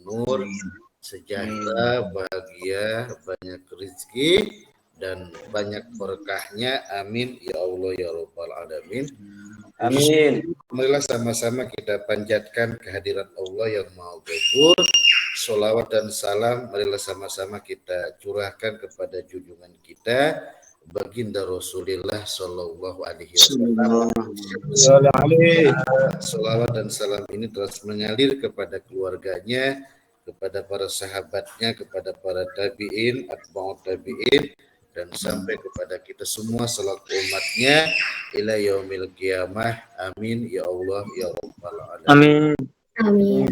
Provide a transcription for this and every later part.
umur, sejahtera, bahagia, banyak rezeki dan banyak berkahnya. Amin ya Allah ya Rabbal alamin. Amin. Marilah sama-sama kita panjatkan kehadirat Allah yang Maha Ghafur. Sholawat dan salam marilah sama-sama kita curahkan kepada junjungan kita baginda Rasulullah Shallallahu Alaihi Wasallam. Sholawat dan salam ini terus mengalir kepada keluarganya, kepada para sahabatnya, kepada para tabiin, atba'ut tabiin, dan sampai kepada kita semua selaku umatnya ila yaumil qiyamah. Amin ya Allah ya Rabbal alamin. Amin.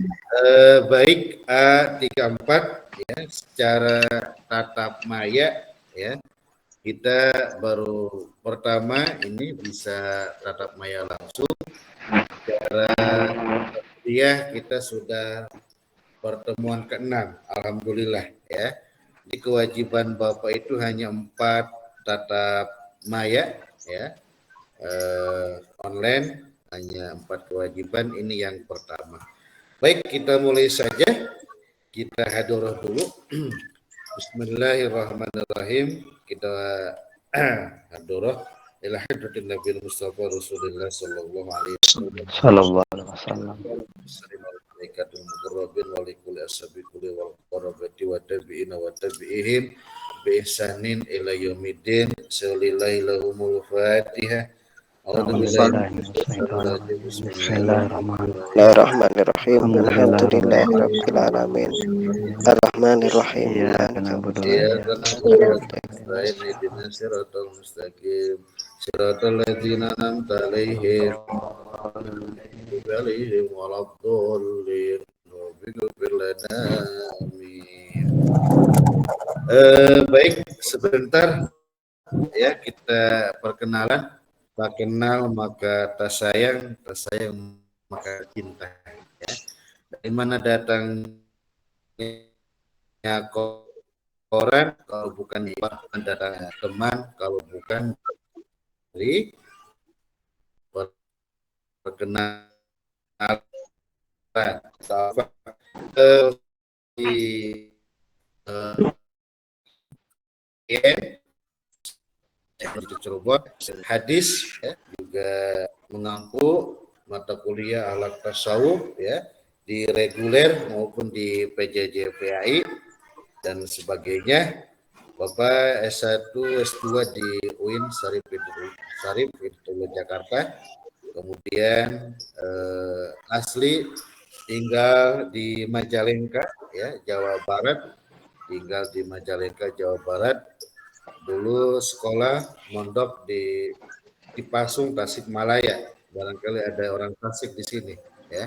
Baik, A34 ya, secara tatap maya ya. Kita baru pertama ini bisa tatap maya langsung. Secara kuliah kita sudah pertemuan ke-6, alhamdulillah ya. Di kewajiban Bapak itu hanya 4 tatap maya ya, online hanya 4 kewajiban, ini yang pertama. Baik, kita mulai saja. Kita hadurah dulu. Bismillahirrahmanirrahim. Kita hadurah ila hadratin Nabi Mustafa Rasulullah sallallahu alaihi wasallam. Malaikatul muqarrabin wa likulli ashabihi wal qarabati wa tabi'ina wa tabi'ihim bi ihsanin ila yaumiddin. Salillahi lahumul Fatihah. Bismillahirrahmanirrahim. Alhamdulillahi rabbil alamin. Arrahmanirrahim. Siratal ladzina an'amta 'alaihim ghairil waladdallin. Baik, sebentar ya kita perkenalan. Tak kenal maka tak sayang maka cinta. Ya. Dari mana datangnya koran kalau bukan datangnya teman, kalau bukan dari perkenalan. Hadis ya, juga mengampu mata kuliah alat tasawuf ya, di reguler maupun di PJJ PAI dan sebagainya. Bapak S1 S2 di UIN Syarif Hidayatullah Jakarta. Kemudian asli tinggal di Majalengka ya, Jawa Barat. Tinggal di Majalengka, Jawa Barat. Dulu sekolah mondok di Pasung, Tasikmalaya. Barangkali ada orang Tasik di sini, ya.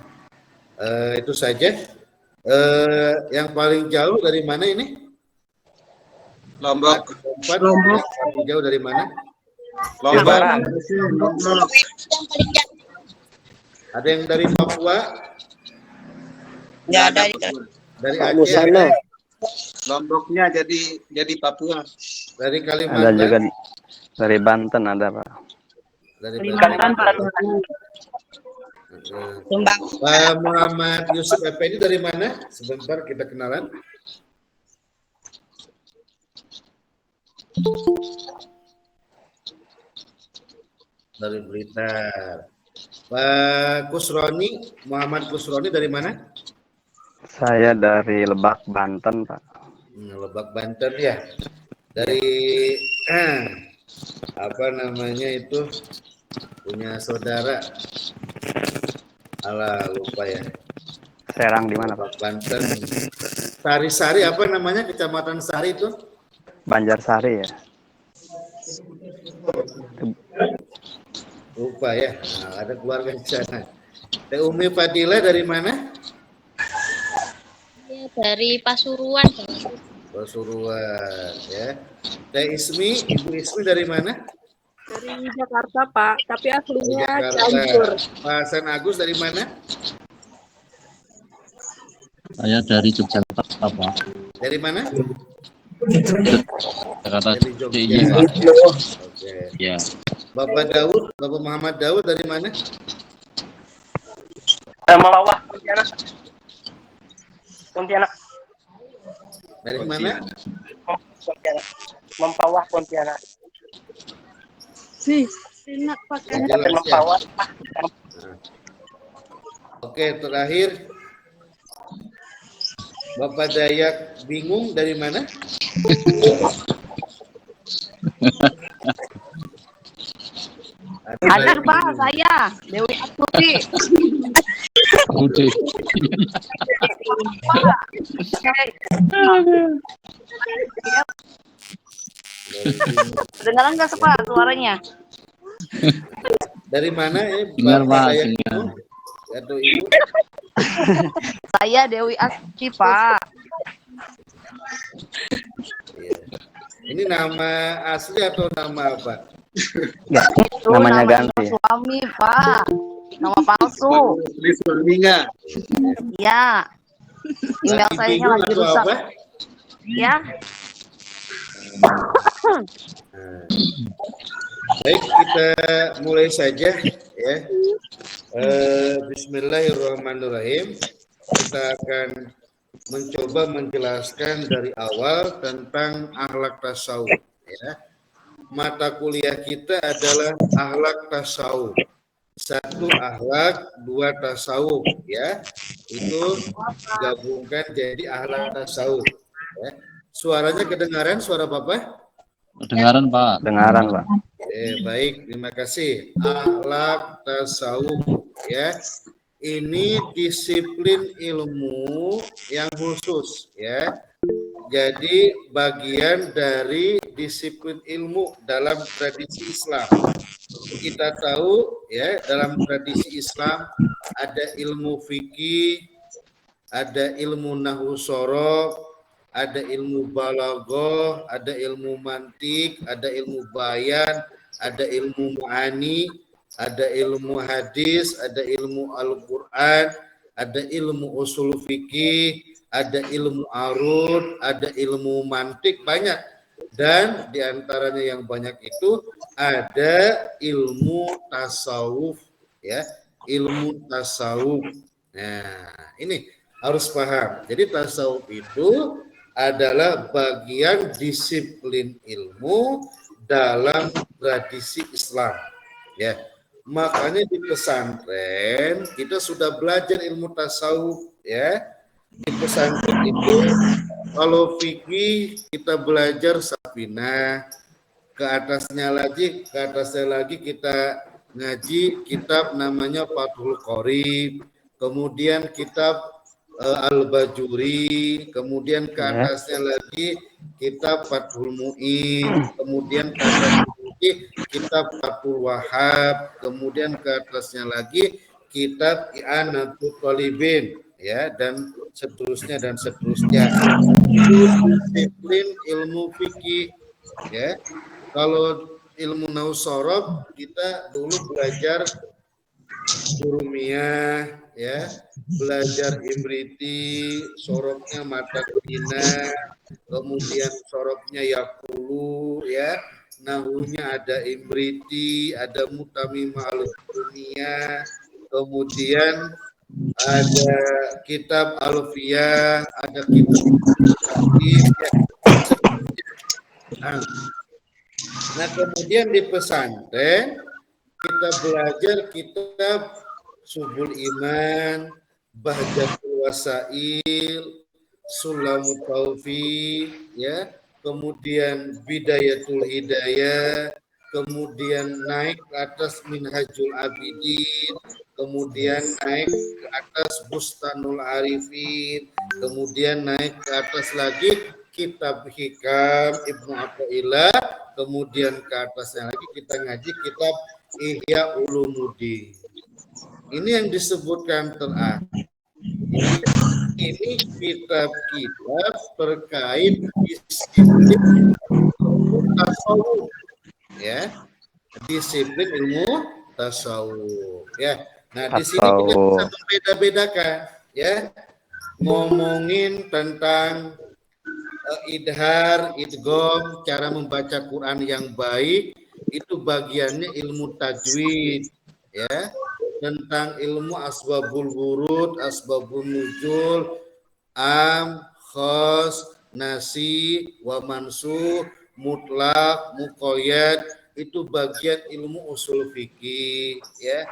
Itu saja. Yang paling jauh dari mana ini? Lombok. Lombok. Paling jauh dari mana? Lombok. Ada yang dari Papua? Ya, dari Aceh. Lomboknya jadi Papua. Dari Kalimantan. Ada juga dari Banten ada, Pak. Dari Banten. Pak Muhammad Yusuf Effendi dari mana? Sebentar kita kenalan. Dari Blitar. Pak Kusroni, Muhammad Kusroni dari mana? Saya dari Lebak, Banten, Pak. Lebak, Banten ya. Dari apa namanya itu, punya saudara. Alah, lupa ya. Serang di mana, Pak? Banten. Sari-Sari apa namanya, kecamatan Sari itu? Banjarsari ya. Lupa ya. Nah, ada keluarga di sana. Teh Umi Fadila dari mana? Ya, dari Pasuruan. Pasuruan ya. Teh Ismi, Ibu Ismi dari mana? Dari Jakarta, Pak, tapi aslinya Jakarta. Cianjur. Pak Hasan Agus dari mana? Saya dari Yogyakarta, Pak. Dari mana? Jakarta. Dari Jogja. Iya, Pak. Oke. Ya. Bapak Daud, Bapak Muhammad Daud dari mana? Melawah. Pontianak. Dari mana? Pontianak. Mempawah Pontianak. Sih, enak pakai. Jelas ya. Mempawah. Oke, terakhir Bapak Dayak bingung dari mana? Ada Pak, saya Dewi Astuti. Udah. Dengaran nggak Pak suaranya? Dari mana ya? Dengar, Bapak Pak, Dayak dengar. bingung? Atau Ibu? Saya Dewi Astuti Pak. Iya. Ini nama asli atau nama apa? Ya, Itu namanya nama ganti. suami Pak. Nama palsu. Di suaminya. Ya. Email saya bingung lagi atau rusak. apa? Ya. Nah. Baik, kita mulai saja ya. Bismillahirrahmanirrahim. Kita akan mencoba menjelaskan dari awal tentang akhlak tasawuf ya. Mata kuliah kita adalah akhlak tasawuf. 1 akhlak, 2 tasawuf ya. Itu gabungkan jadi akhlak tasawuf ya. Suaranya kedengaran suara Bapak? Kedengaran, Pak. Dengaran, Pak. Baik, terima kasih. Akhlak tasawuf ya. Ini disiplin ilmu yang khusus ya. Jadi bagian dari disiplin ilmu dalam tradisi Islam. Kita tahu ya, dalam tradisi Islam ada ilmu fikih, ada ilmu nahwu sorof, ada ilmu balaghah, ada ilmu mantik, ada ilmu bayan, ada ilmu ma'ani, ada ilmu hadis, ada ilmu Al-Quran, ada ilmu usul fikih, ada ilmu arud, ada ilmu mantik, banyak. Dan diantaranya yang banyak itu ada ilmu tasawuf, ya, ilmu tasawuf. Nah, ini harus paham. Jadi tasawuf itu adalah bagian disiplin ilmu dalam tradisi Islam, ya. Makanya di pesantren kita sudah belajar ilmu tasawuf ya. Di pesantren itu kalau fikih kita belajar Safinah, ke atasnya lagi kita ngaji kitab namanya Fathul Qorib, kemudian kitab Al-Bajuri, kemudian ke atasnya lagi kitab Fathul Mu'in, kemudian ke atasnya lagi kitab Fathul Wahab, kemudian ke atasnya lagi kitab I'anatul Talibin ya, dan seterusnya. Itu disiplin ilmu fikih ya. Kalau ilmu nahwu sorof kita dulu belajar Jurumiyah ya, belajar Imriti, sorofnya mata kina, kemudian sorofnya Yakulu ya, nahunya ada Imriti, ada Mutamimah al-Jurumiyah, kemudian ada kitab Alfiyah, ada kitab hadis ya. Nah, kemudian di pesantren kita belajar kitab Subul Iman, Bahjatul Wasail, Sulamut Taufiq, ya, kemudian Bidayatul Hidayah, kemudian naik ke atas Minhajul Abidin, kemudian naik ke atas Bustanul Arifin, kemudian naik ke atas lagi kitab Hikam Ibnu Athaillah, kemudian ke atasnya lagi kita ngaji kitab Ihya Ulumuddin. Ini yang disebutkan terakhir. Ini kitab-kitab terkait disiplin tasawuf, ya, disiplin ilmu tasawuf, ya. Nah di sini kita bisa membeda-bedakan, ya, ngomongin tentang idhar, idgham, cara membaca Quran yang baik, itu bagiannya ilmu tajwid, ya. Tentang ilmu asbabul wurud, asbabul nuzul, am, khos, nasi, wa mansuh, mutlak, muqayyad, itu bagian ilmu usul fikih ya.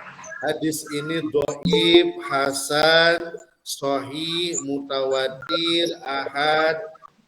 Hadis ini dhaif, hasan, sahih, mutawatir, ahad,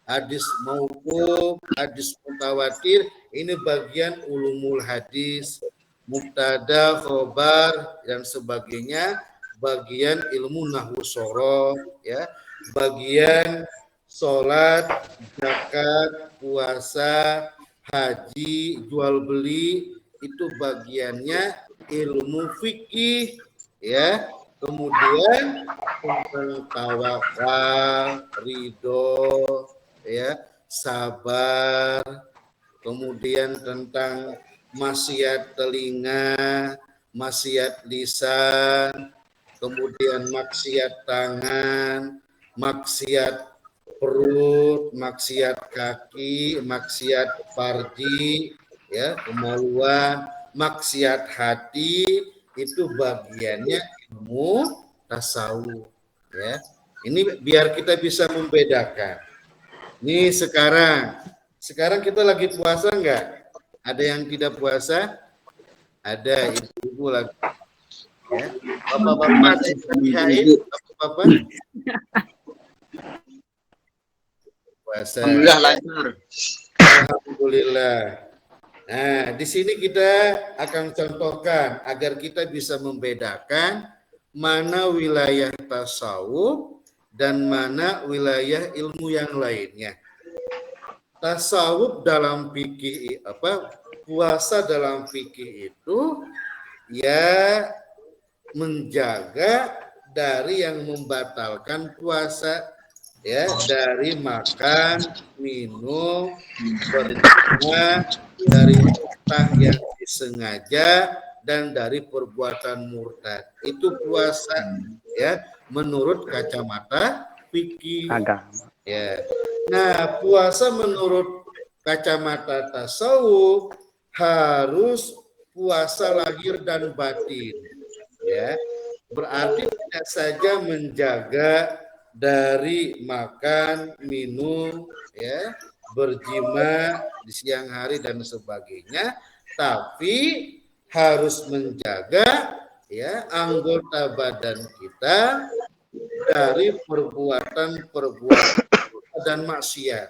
hadis mauquf, hadis mutawatir, ini bagian ulumul hadis, mubtada, khobar dan sebagainya, bagian ilmu nahwu shorof ya, bagian sholat, zakat, puasa, haji, jual beli, itu bagiannya ilmu fikih ya. Kemudian tentang tawakal, ridho ya, sabar, kemudian tentang maksiat telinga, maksiat lisan, kemudian maksiat tangan, maksiat perut, maksiat kaki, maksiat farji, ya, kemaluan, maksiat hati, itu bagiannya ilmu tasawuf, ya. Ini biar kita bisa membedakan. Ini sekarang kita lagi puasa enggak? Ada yang tidak puasa? Ada, ibu-ibu lagi. Ya. Bapak-bapak, bapak-bapak. Puasa. Alhamdulillah lancar. Alhamdulillah. Nah, di sini kita akan contohkan agar kita bisa membedakan mana wilayah tasawuf dan mana wilayah ilmu yang lainnya. Tasawuf dalam fikih puasa dalam fikih itu ya menjaga dari yang membatalkan puasa, ya, dari makan, minum, berjima, dari utah yang disengaja, dan dari perbuatan murtad. Itu puasa, ya, menurut kacamata fikih Agama. ya. Nah, puasa menurut kacamata tasawuf harus puasa lahir dan batin, ya. Berarti tidak saja menjaga dari makan, minum, ya, berjima di siang hari dan sebagainya, tapi harus menjaga, ya, anggota badan kita dari perbuatan dan maksiat.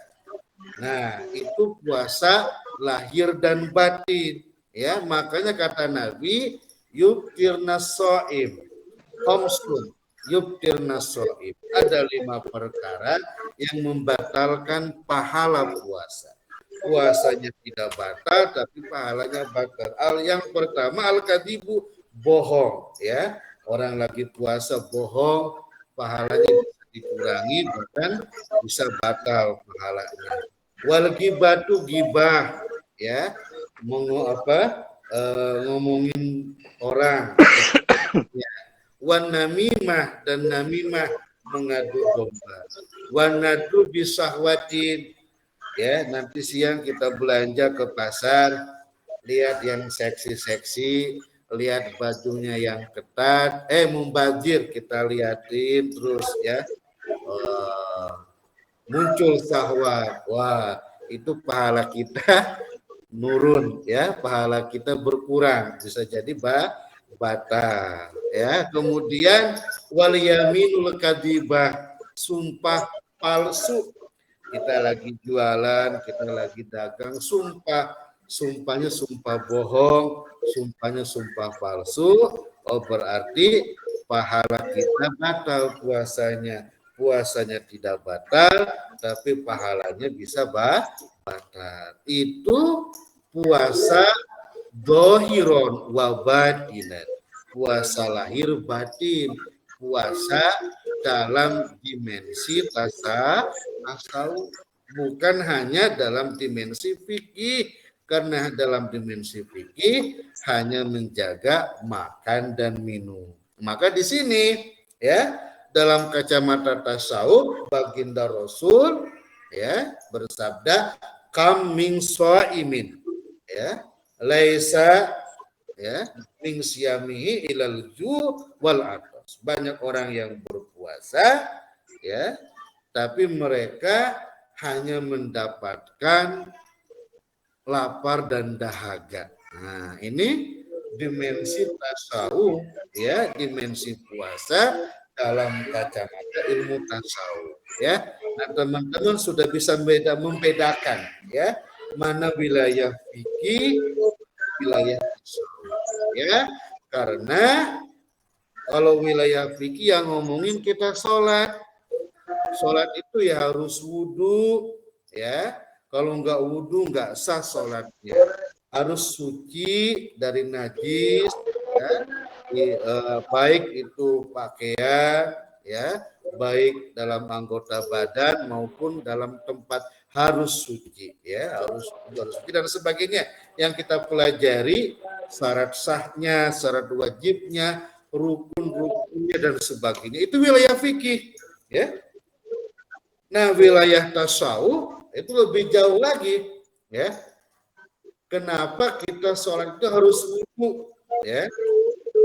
Nah, itu puasa lahir dan batin, ya. Makanya kata Nabi, yuftirnas shaim khamsun yuftirnas shaim. Ada 5 perkara yang membatalkan pahala puasa. Puasanya tidak batal tapi pahalanya batal. Yang pertama al-kadibu, bohong, ya. Orang lagi puasa bohong, pahalanya bisa dikurangi bahkan bisa batal pahalanya. Wal ghibatu, ghibah, ya, ngomongin orang, ya. Wan namimah, dan namimah mengadu domba. Wan nadu bisahwatin, ya, nanti siang kita belanja ke pasar, lihat yang seksi-seksi, lihat bajunya yang ketat, membazir, kita liatin terus, ya, muncul syahwat, wah, itu pahala kita nurun, ya, pahala kita berkurang, bisa jadi batal, ya. Kemudian wal yaminul kadhibah, sumpah palsu. Kita lagi jualan, kita lagi dagang, sumpahnya sumpah bohong, sumpahnya sumpah palsu, oh berarti pahala kita batal puasanya. Puasanya tidak batal, tapi pahalanya bisa batal. Itu puasa dohiron wa batinan, puasa lahir batin, puasa dalam dimensi tasawuf, bukan hanya dalam dimensi fikih, karena dalam dimensi fikih hanya menjaga makan dan minum. Maka di sini, ya, dalam kacamata tasawuf baginda Rasul, ya, bersabda kam min shaimin, ya, laisa, ya, min siyamihi ilal ju' wal atas. Banyak orang yang berpuasa, ya, tapi mereka hanya mendapatkan lapar dan dahaga. Nah, ini dimensi tasawuf, ya, dimensi puasa dalam kacamata ilmu tasawuf, ya. Nah, teman-teman sudah bisa membedakan, ya, mana wilayah fikih, wilayah tasawuf, ya. Karena kalau wilayah fikih yang ngomongin kita sholat itu ya harus wudhu, ya. Kalau nggak wudhu nggak sah sholatnya. Harus suci dari najis, ya. Baik itu pakaian, ya, baik dalam anggota badan maupun dalam tempat harus suci, ya, harus suci dan sebagainya. Yang kita pelajari syarat sahnya, syarat wajibnya, rukun-rukunnya dan sebagainya. Itu wilayah fikih, ya. Nah, wilayah tasawuf itu lebih jauh lagi, ya. Kenapa kita sholat itu harus wudu, ya?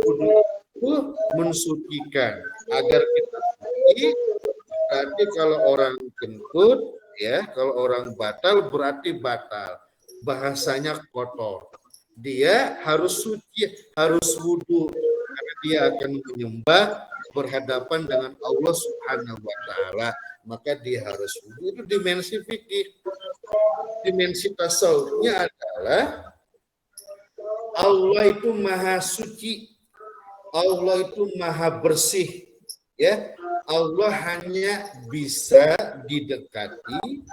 Wudu itu mensucikan agar kita suci. Berarti kalau orang kentut, ya, kalau orang batal berarti batal. Bahasanya kotor. Dia harus suci, harus wudu karena dia akan menyembah berhadapan dengan Allah Subhanahu wa taala. Maka dia harus wudu. Itu dimensi fikih. Dimensi tasawufnya adalah Allah itu maha suci, Allah itu maha bersih, ya. Allah hanya bisa didekati,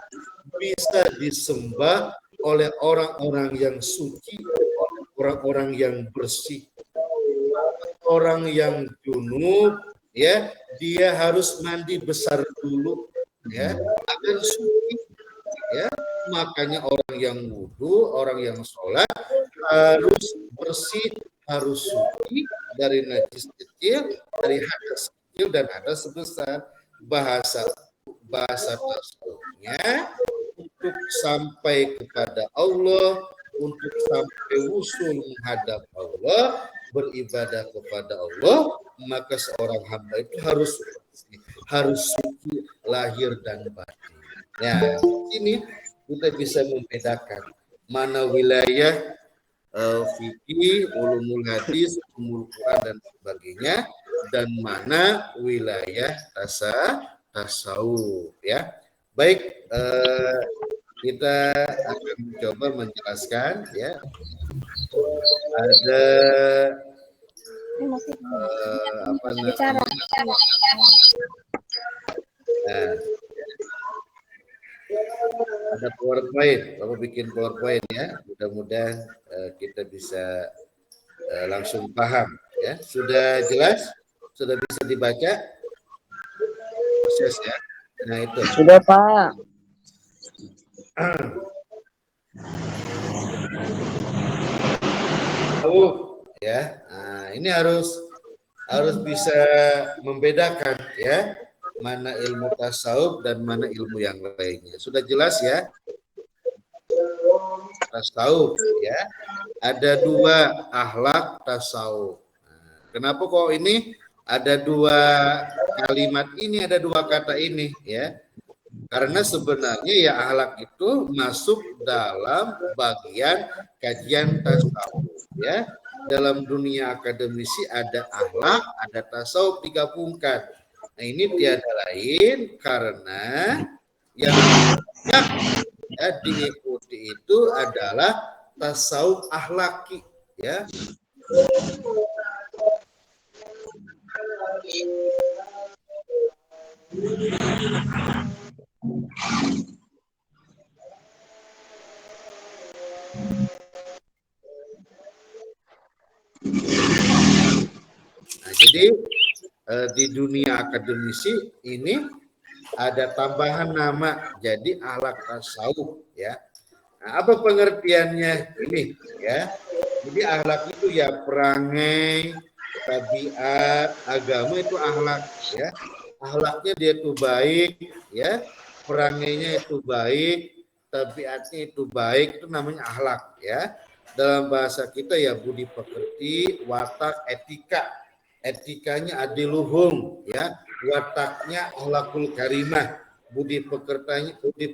bisa disembah oleh orang-orang yang suci, oleh orang-orang yang bersih. Orang yang junub, ya, dia harus mandi besar dulu, ya, agar suci, ya. Makanya orang yang wudu, orang yang sholat harus bersih, harus suci dari najis kecil, dari hadas kecil dan hadas besar. Bahasa tasawufnya untuk sampai kepada Allah, untuk sampai usul menghadap Allah, beribadah kepada Allah, maka seorang hamba itu harus suci lahir dan batin. Ya, ini kita bisa membedakan mana wilayah fikih, ulumul hadis, ulumul Quran dan sebagainya, dan mana wilayah tasawuf, ya. Baik, kita akan mencoba menjelaskan, ya. Ada apa namanya? Nah, ada PowerPoint, Bapak bikin PowerPoint, ya. Mudah-mudahan kita bisa langsung paham, ya. Sudah jelas? Sudah bisa dibaca? Proses, ya. Nah, itu. Sudah, Pak. Ya. Nah, ini harus bisa membedakan, ya, mana ilmu tasawuf dan mana ilmu yang lainnya. Sudah jelas, ya? Tasawuf, ya. Ada dua akhlak tasawuf. Nah, kenapa kok ini ada dua kalimat ini, ada dua kata ini, ya? Karena sebenarnya ya akhlak itu masuk dalam bagian kajian tasawuf, ya. Dalam dunia akademisi ada akhlak, ada tasawuf digabungkan. Nah, ini tiada lain karena yang ya, diikuti itu adalah tasawuf akhlaki, ya. Nah, jadi di dunia akademisi ini ada tambahan nama jadi akhlak tasawuf, ya. Nah, apa pengertiannya ini, ya? Jadi akhlak itu ya perangai, tabiat, agama itu akhlak, ya. Akhlaknya dia itu baik, ya. Perangainya itu baik, tabiatnya itu baik, itu namanya akhlak, ya. Dalam bahasa kita ya budi pekerti, watak, etika. Etikanya adiluhum, ya. Wataknya akhlakul karimah, budi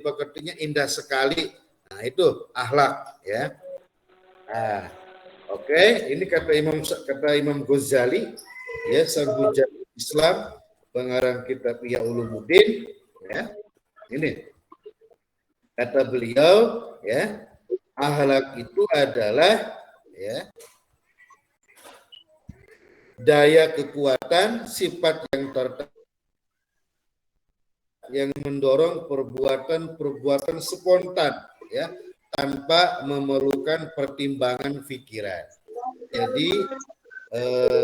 pekertinya indah sekali. Nah, itu akhlak ya. Nah, oke, ini kata Imam Ghazali ya, sang hujah Islam, pengarang kitab Ihya Ulumuddin ya. Ini kata beliau ya, akhlak itu adalah ya daya kekuatan, sifat yang mendorong perbuatan spontan ya, tanpa memerlukan pertimbangan pikiran. Jadi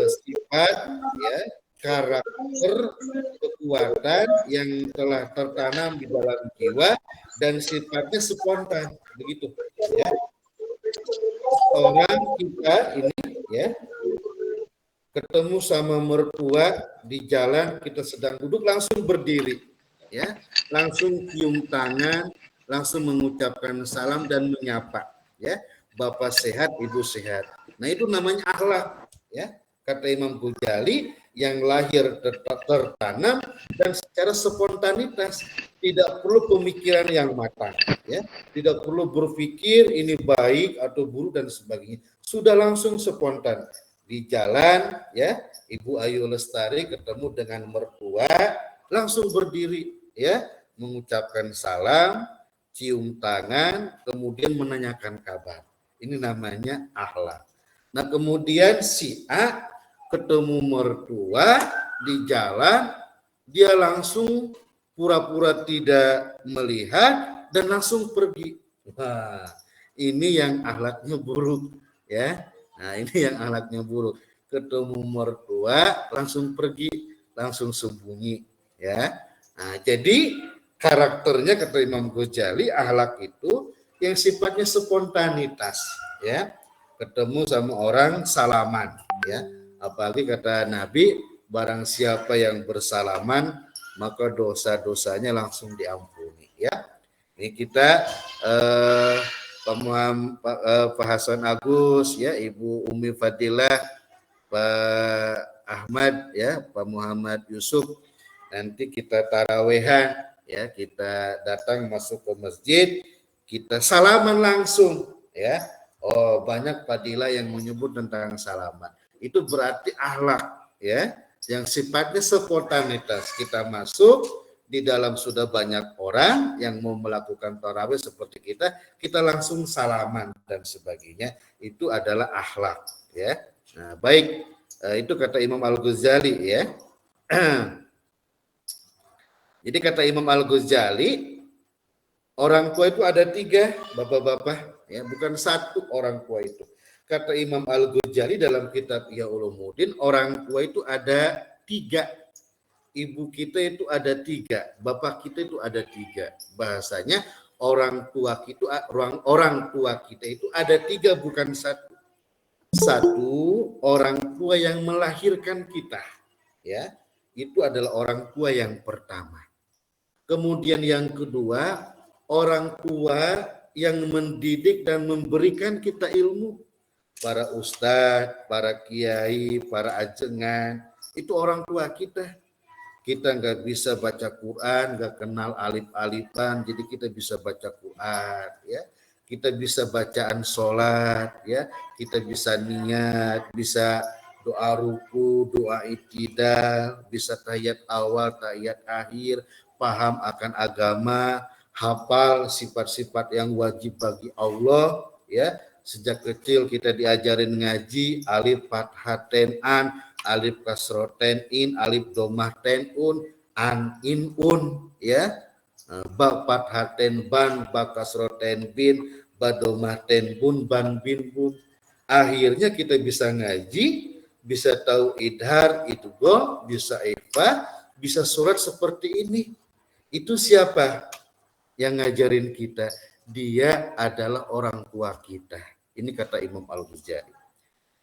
sifat ya, karakter, kekuatan yang telah tertanam di dalam jiwa dan sifatnya spontan, begitu ya. Orang kita ini ya ketemu sama mertua di jalan, kita sedang duduk langsung berdiri ya, langsung cium tangan, langsung mengucapkan salam dan menyapa ya, Bapak sehat, Ibu sehat. Nah, itu namanya akhlak ya, kata Imam Ghazali, yang lahir tertanam dan secara spontanitas, tidak perlu pemikiran yang matang ya, tidak perlu berpikir ini baik atau buruk dan sebagainya, sudah langsung spontan. Di jalan ya, Ibu Ayu Lestari ketemu dengan mertua, langsung berdiri ya, mengucapkan salam, cium tangan, kemudian menanyakan kabar. Ini namanya akhlak. Nah, kemudian si A ketemu mertua di jalan, dia langsung pura-pura tidak melihat dan langsung pergi. Wah, ini yang akhlaknya buruk ya. Nah, ini yang akhlaknya buruk. Ketemu mertua langsung pergi, langsung sembunyi ya. Nah, jadi karakternya kata Imam Ghazali, akhlak itu yang sifatnya spontanitas ya. Ketemu sama orang salaman ya. Apalagi kata Nabi, barang siapa yang bersalaman maka dosa-dosanya langsung diampuni ya. Ini kita Pak Hasan Agus ya, Ibu Umi Fadilah, Pak Ahmad ya, Pak Muhammad Yusuf. Nanti kita tarawehan ya, kita datang masuk ke masjid, kita salaman langsung ya. Oh, banyak fadilah yang menyebut tentang salaman. Itu berarti akhlak ya, yang sifatnya spontanitas. Kita masuk di dalam, sudah banyak orang yang mau melakukan tarawih seperti kita langsung salaman dan sebagainya. Itu adalah akhlak ya. Nah, baik, itu kata Imam Al-Ghazali ya. Jadi kata Imam Al-Ghazali, orang tua itu ada 3, bapak-bapak ya, bukan 1 orang tua itu. Kata Imam Al-Ghazali dalam kitab Ihya Ulumuddin, orang tua itu ada 3. Ibu kita itu ada 3, bapak kita itu ada 3. Bahasanya orang tua kita itu ada 3, bukan 1. 1, orang tua yang melahirkan kita ya, itu adalah orang tua yang pertama. Kemudian yang kedua, orang tua yang mendidik dan memberikan kita ilmu. Para ustadz, para kiai, para ajengan, itu orang tua kita. Kita nggak bisa baca Quran, nggak kenal alif-alifan, jadi kita bisa baca Quran ya. Kita bisa bacaan sholat ya, kita bisa niat, bisa doa ruku, doa iktidal, bisa tahiyat awal, tahiyat akhir, paham akan agama, hafal sifat-sifat yang wajib bagi Allah ya. Sejak kecil kita diajarin ngaji, alif fathah ten an, alif kasroh ten in, alif domah ten un, an in un ya. Ba fathah ten ban, ba kasroh ten bin, ba domah ten bun, ban bin bun. Akhirnya kita bisa ngaji, bisa tahu idhar, idgham, bisa ikhfa, bisa surat seperti ini. Itu siapa yang ngajarin kita? Dia adalah orang tua kita. Ini kata Imam Al-Ghazali.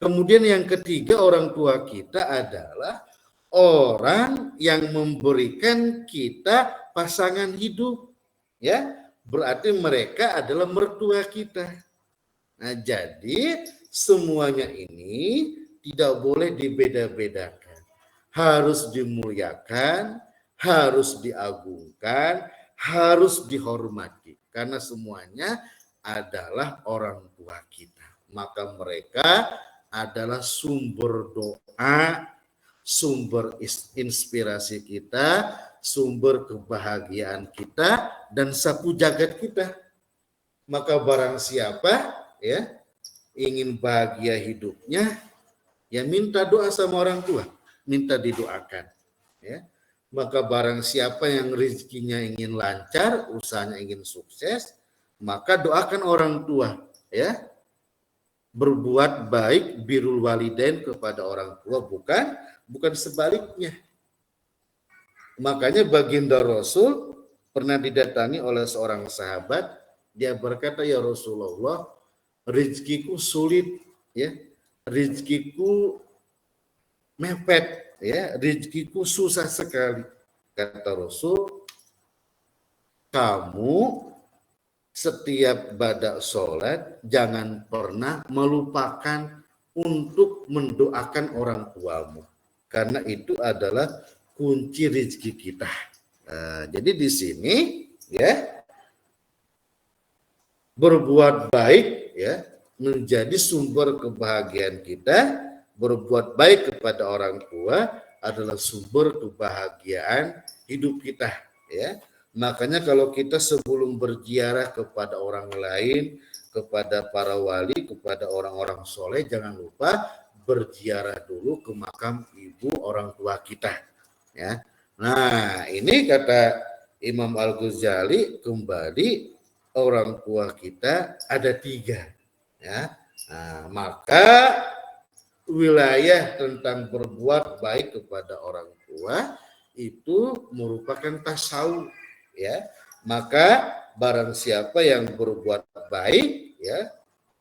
Kemudian yang ketiga, orang tua kita adalah orang yang memberikan kita pasangan hidup. Ya, berarti mereka adalah mertua kita. Nah, jadi semuanya ini tidak boleh dibeda-bedakan. Harus dimuliakan, harus diagungkan, harus dihormati karena semuanya adalah orang tua kita. Maka mereka adalah sumber doa, sumber inspirasi kita, sumber kebahagiaan kita, dan sapu jagat kita. Maka barang siapa ya ingin bahagia hidupnya, ya minta doa sama orang tua, minta didoakan. Ya. Maka barang siapa yang rezekinya ingin lancar, usahanya ingin sukses, maka doakan orang tua, ya. Berbuat baik, birrul walidain kepada orang tua, bukan sebaliknya. Makanya baginda Rasul pernah didatangi oleh seorang sahabat, dia berkata, ya Rasulullah, rezekiku sulit, ya, rezekiku mepet, ya, rezekiku susah sekali. Kata Rasul, kamu setiap badak sholat jangan pernah melupakan untuk mendoakan orang tuamu, karena itu adalah kunci rezeki kita. Nah, jadi di sini ya berbuat baik ya menjadi sumber kebahagiaan kita. Berbuat baik kepada orang tua adalah sumber kebahagiaan hidup kita, ya. Makanya kalau kita sebelum berziarah kepada orang lain, kepada para wali, kepada orang-orang soleh, jangan lupa berziarah dulu ke makam ibu orang tua kita, ya. Nah, ini kata Imam Al-Ghazali, kembali orang tua kita ada 3, ya. Nah, maka wilayah tentang berbuat baik kepada orang tua itu merupakan tasawuf, ya. Maka barang siapa yang berbuat baik, ya,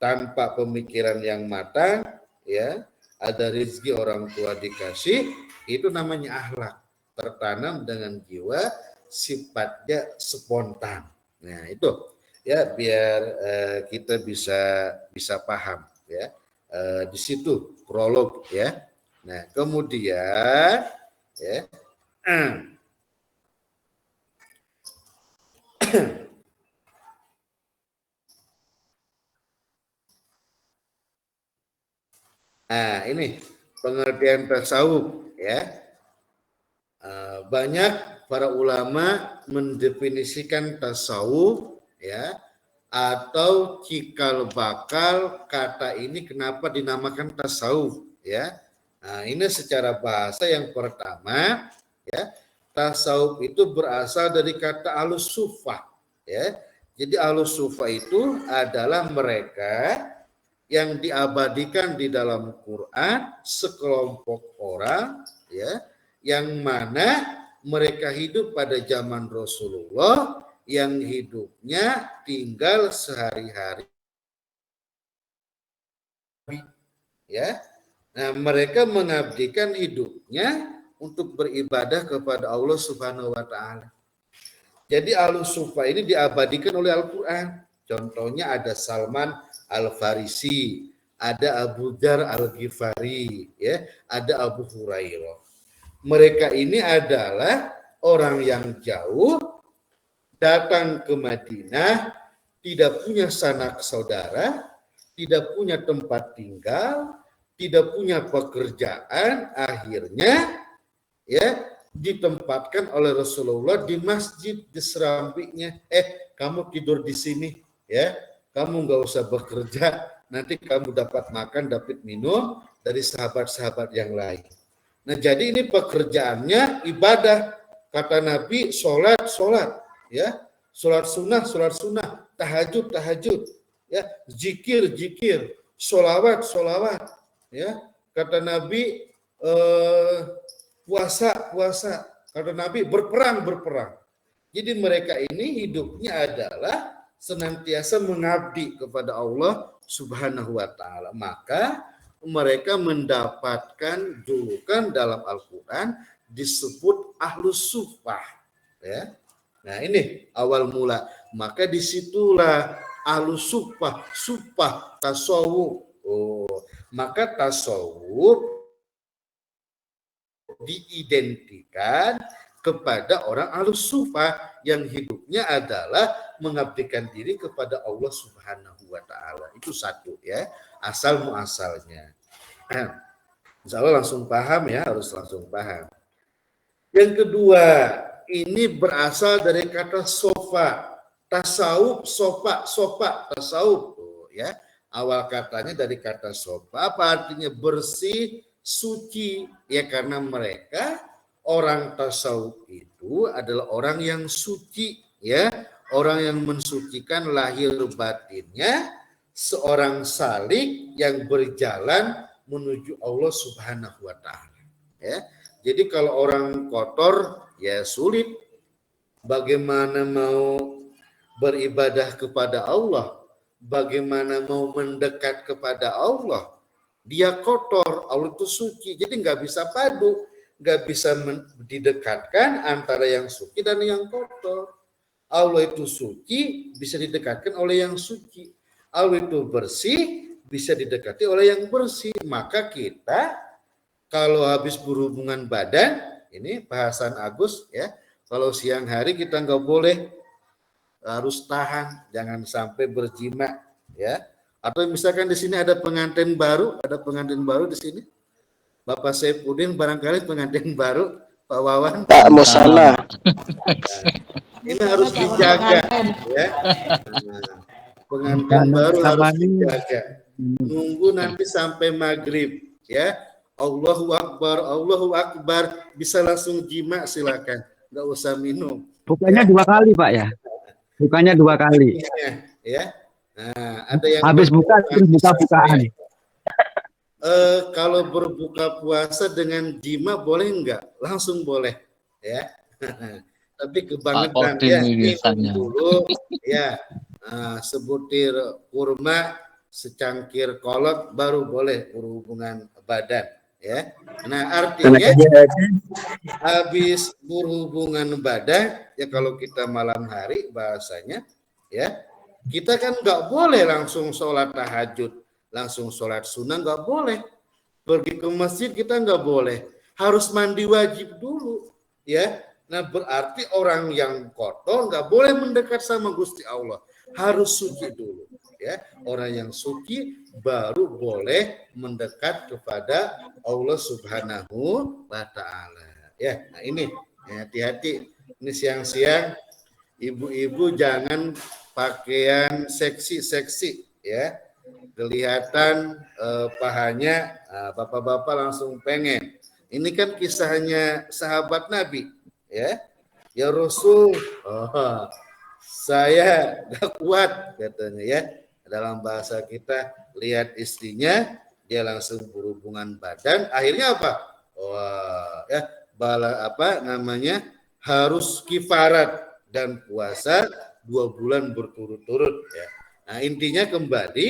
tanpa pemikiran yang matang, ya, ada rezeki orang tua dikasih, itu namanya akhlak, tertanam dengan jiwa, sifatnya spontan. Nah, itu ya biar kita bisa paham, ya. Di situ prolog, ya. Nah, kemudian ya nah, ini pengertian tasawuf, ya. Banyak para ulama mendefinisikan tasawuf, ya, atau cikal bakal kata ini kenapa dinamakan tasawuf, ya. Nah, ini secara bahasa yang pertama, ya, tasawuf itu berasal dari kata ahlus sufah, ya. Jadi ahlus sufah itu adalah mereka yang diabadikan di dalam Quran, sekelompok orang, ya, yang mana mereka hidup pada zaman Rasulullah, yang hidupnya tinggal sehari-hari, ya. Nah, mereka mengabdikan hidupnya untuk beribadah kepada Allah Subhanahu wa taala. Jadi ahlus sufah ini diabadikan oleh Al-Qur'an. Contohnya ada Salman Al-Farisi, ada Abu Dzar Al-Ghifari, ya, ada Abu Hurairah. Mereka ini adalah orang yang jauh datang ke Madinah, tidak punya sanak saudara, tidak punya tempat tinggal, tidak punya pekerjaan, akhirnya ya ditempatkan oleh Rasulullah di masjid di serambinya. Kamu tidur di sini, ya. Kamu nggak usah bekerja, nanti kamu dapat makan, dapat minum dari sahabat-sahabat yang lain. Nah, jadi ini pekerjaannya ibadah. Kata Nabi, sholat, ya, sholat sunnah, tahajud, ya, zikir, sholawat, ya. Kata Nabi, puasa. Kata Nabi, berperang. Jadi mereka ini hidupnya adalah senantiasa mengabdi kepada Allah Subhanahu wa taala. Maka mereka mendapatkan julukan dalam Al-Qur'an disebut ahlus sufah, ya. Nah, ini awal mula. Maka disitulah ahlus sufah, tasawuf. Maka tasawuf diidentikan kepada orang ahlus sufa yang hidupnya adalah mengabdikan diri kepada Allah Subhanahu wa taala. Itu satu ya, asal muasalnya. Insya Allah langsung paham ya, harus langsung paham. Yang kedua, ini berasal dari kata sofa, tasawuf, sopa, tasawuf ya. Awal katanya dari kata sofa, apa artinya? Bersih, suci ya, karena mereka orang tasawuf itu adalah orang yang suci ya, orang yang mensucikan lahir batinnya, seorang salik yang berjalan menuju Allah Subhanahu wa taala ya. Jadi kalau orang kotor ya sulit bagaimana mau beribadah kepada Allah, bagaimana mau mendekat kepada Allah. Dia kotor, Allah itu suci, jadi nggak bisa padu, nggak bisa didekatkan antara yang suci dan yang kotor. Allah itu suci, bisa didekatkan oleh yang suci. Allah itu bersih, bisa didekati oleh yang bersih. Maka kita kalau habis berhubungan badan, ini bahasan Agus ya, kalau siang hari kita nggak boleh, harus tahan, jangan sampai berjima ya. Atau misalkan di sini ada pengantin baru, di sini. Bapak Saipudin barangkali pengantin baru, Pak Wawan. Tak mau salah. Ini harus dijaga ya. Pengantin baru harus dijaga. Nunggu nanti sampai maghrib ya. Allahu Akbar, bisa langsung jima silakan, nggak usah minum. Bukannya 2 kali Pak ya? Bukannya 2 kali. Ya. Nah, ada yang habis buka terus buka-bukaan. Kalau berbuka puasa dengan jima boleh enggak? Langsung boleh ya. Tapi kebangetan ya, minum dulu ya. Sebutir kurma, secangkir kolak baru boleh berhubungan badan ya. Nah, artinya habis berhubungan badan ya, kalau kita malam hari bahasanya ya, kita kan nggak boleh langsung sholat tahajud, langsung sholat sunnah nggak boleh. Pergi ke masjid kita nggak boleh, harus mandi wajib dulu ya. Nah, berarti orang yang kotor nggak boleh mendekat sama Gusti Allah, harus suci dulu ya. Orang yang suci baru boleh mendekat kepada Allah Subhanahu wa taala ya. Nah, ini ya, hati-hati ini siang-siang ibu-ibu jangan pakaian seksi ya, kelihatan pahanya, bapak-bapak langsung pengen. Ini kan kisahnya sahabat Nabi ya. Ya Rasul, saya gak kuat katanya ya. Dalam bahasa kita, lihat istrinya dia langsung berhubungan badan, akhirnya apa? Wah ya, harus kifarat dan puasa 2 bulan berturut-turut ya. Nah, intinya kembali,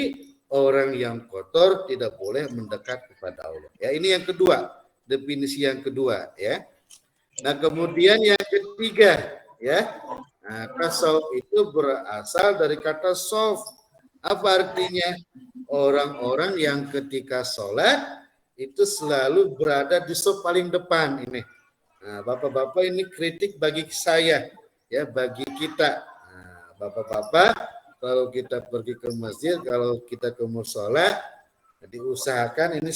orang yang kotor tidak boleh mendekat kepada Allah. Ya, ini yang kedua, definisi yang kedua ya. Nah, kemudian yang ketiga ya. Nah, tasawuf itu berasal dari kata sof. Apa artinya? Orang-orang yang ketika sholat itu selalu berada di sof paling depan ini. Nah, bapak-bapak ini kritik bagi saya ya, bagi kita. Bapak-bapak, kalau kita pergi ke masjid, kalau kita ke mushola, diusahakan ini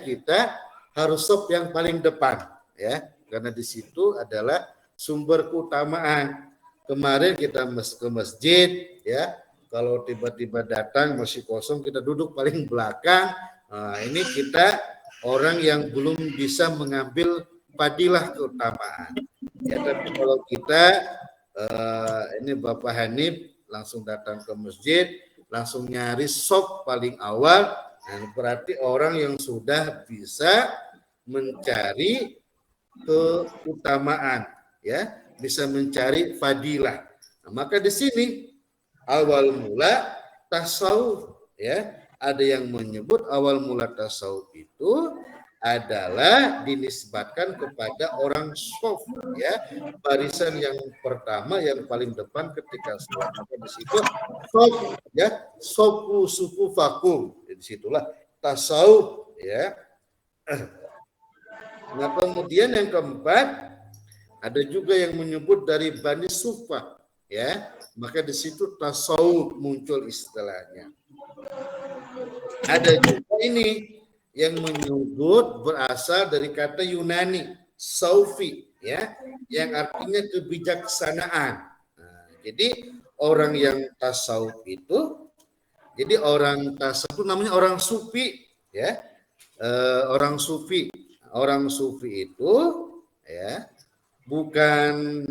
kita harus sop yang paling depan ya, karena di situ adalah sumber keutamaan. Kemarin kita ke masjid ya, kalau tiba-tiba datang masih kosong, kita duduk paling belakang. Nah, ini kita orang yang belum bisa mengambil fadilah keutamaan ya. Tapi kalau kita ini Bapak Hanif langsung datang ke masjid, langsung nyari sop paling awal, nah, berarti orang yang sudah bisa mencari keutamaan ya, bisa mencari fadilah. Nah, maka di sini awal mula tasawuf ya, ada yang menyebut awal mula tasawuf itu adalah dinisbatkan kepada orang sof ya, barisan yang pertama yang paling depan ketika sholat. Di situ sof ya, sofu sufu fakum, disitulah tasawuf ya. Nah, kemudian yang keempat, Ada juga yang menyebut dari Bani Sufah, ya. Maka di situ tasawuf muncul istilahnya. Ada juga ini yang menyebut berasal dari kata Yunani, saufi, ya, yang artinya kebijaksanaan. Nah, jadi orang yang tasawuf itu, jadi orang tasawuf itu namanya orang sufi, ya. Orang sufi itu, ya, bukan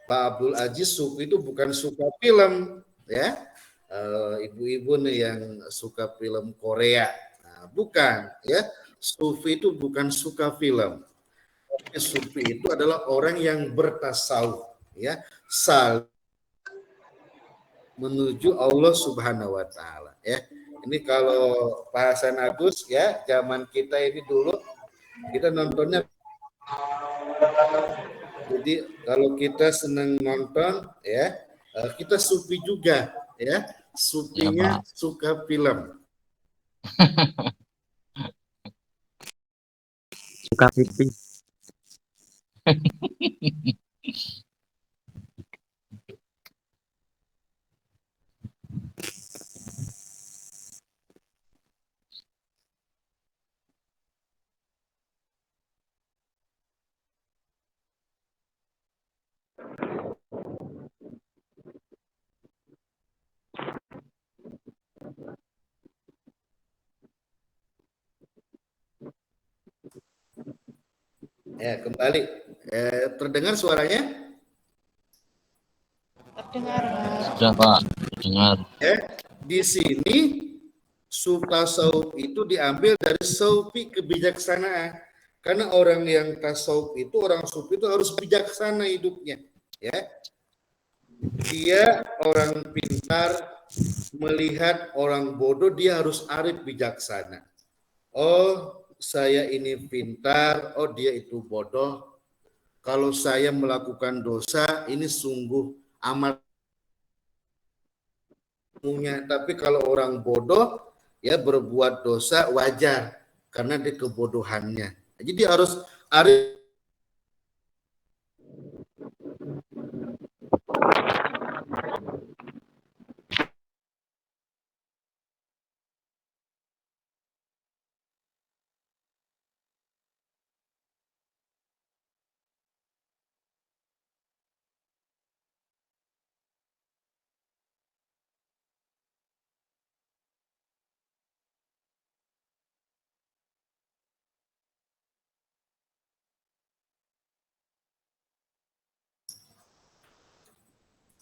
Pak Abdul Aziz sufi itu bukan suka film, ya. Ibu-ibu nih yang suka film Korea, nah, bukan, ya. Sufi itu bukan suka film. Sufi itu adalah orang yang bertasawuf, ya, menuju Allah Subhanahu wa taala, ya. Ini kalau Pak Hasan Agus, ya, zaman kita ini dulu kita nontonnya, jadi kalau kita senang nonton, ya, kita sufi juga, ya. Sufinya suka film. Suka pipi. Ya, kembali. Terdengar suaranya? Sudah Pak, dengar. Di sini tasawuf itu diambil dari saufi, kebijaksanaan. Karena orang yang tasawuf itu, orang sufi itu harus bijaksana hidupnya, ya. Dia orang pintar melihat orang bodoh, dia harus arif bijaksana. Oh, saya ini pintar, oh dia itu bodoh. Kalau saya melakukan dosa, ini sungguh amat punya. Tapi kalau orang bodoh, ya berbuat dosa wajar karena dia kebodohannya. Jadi harus arif.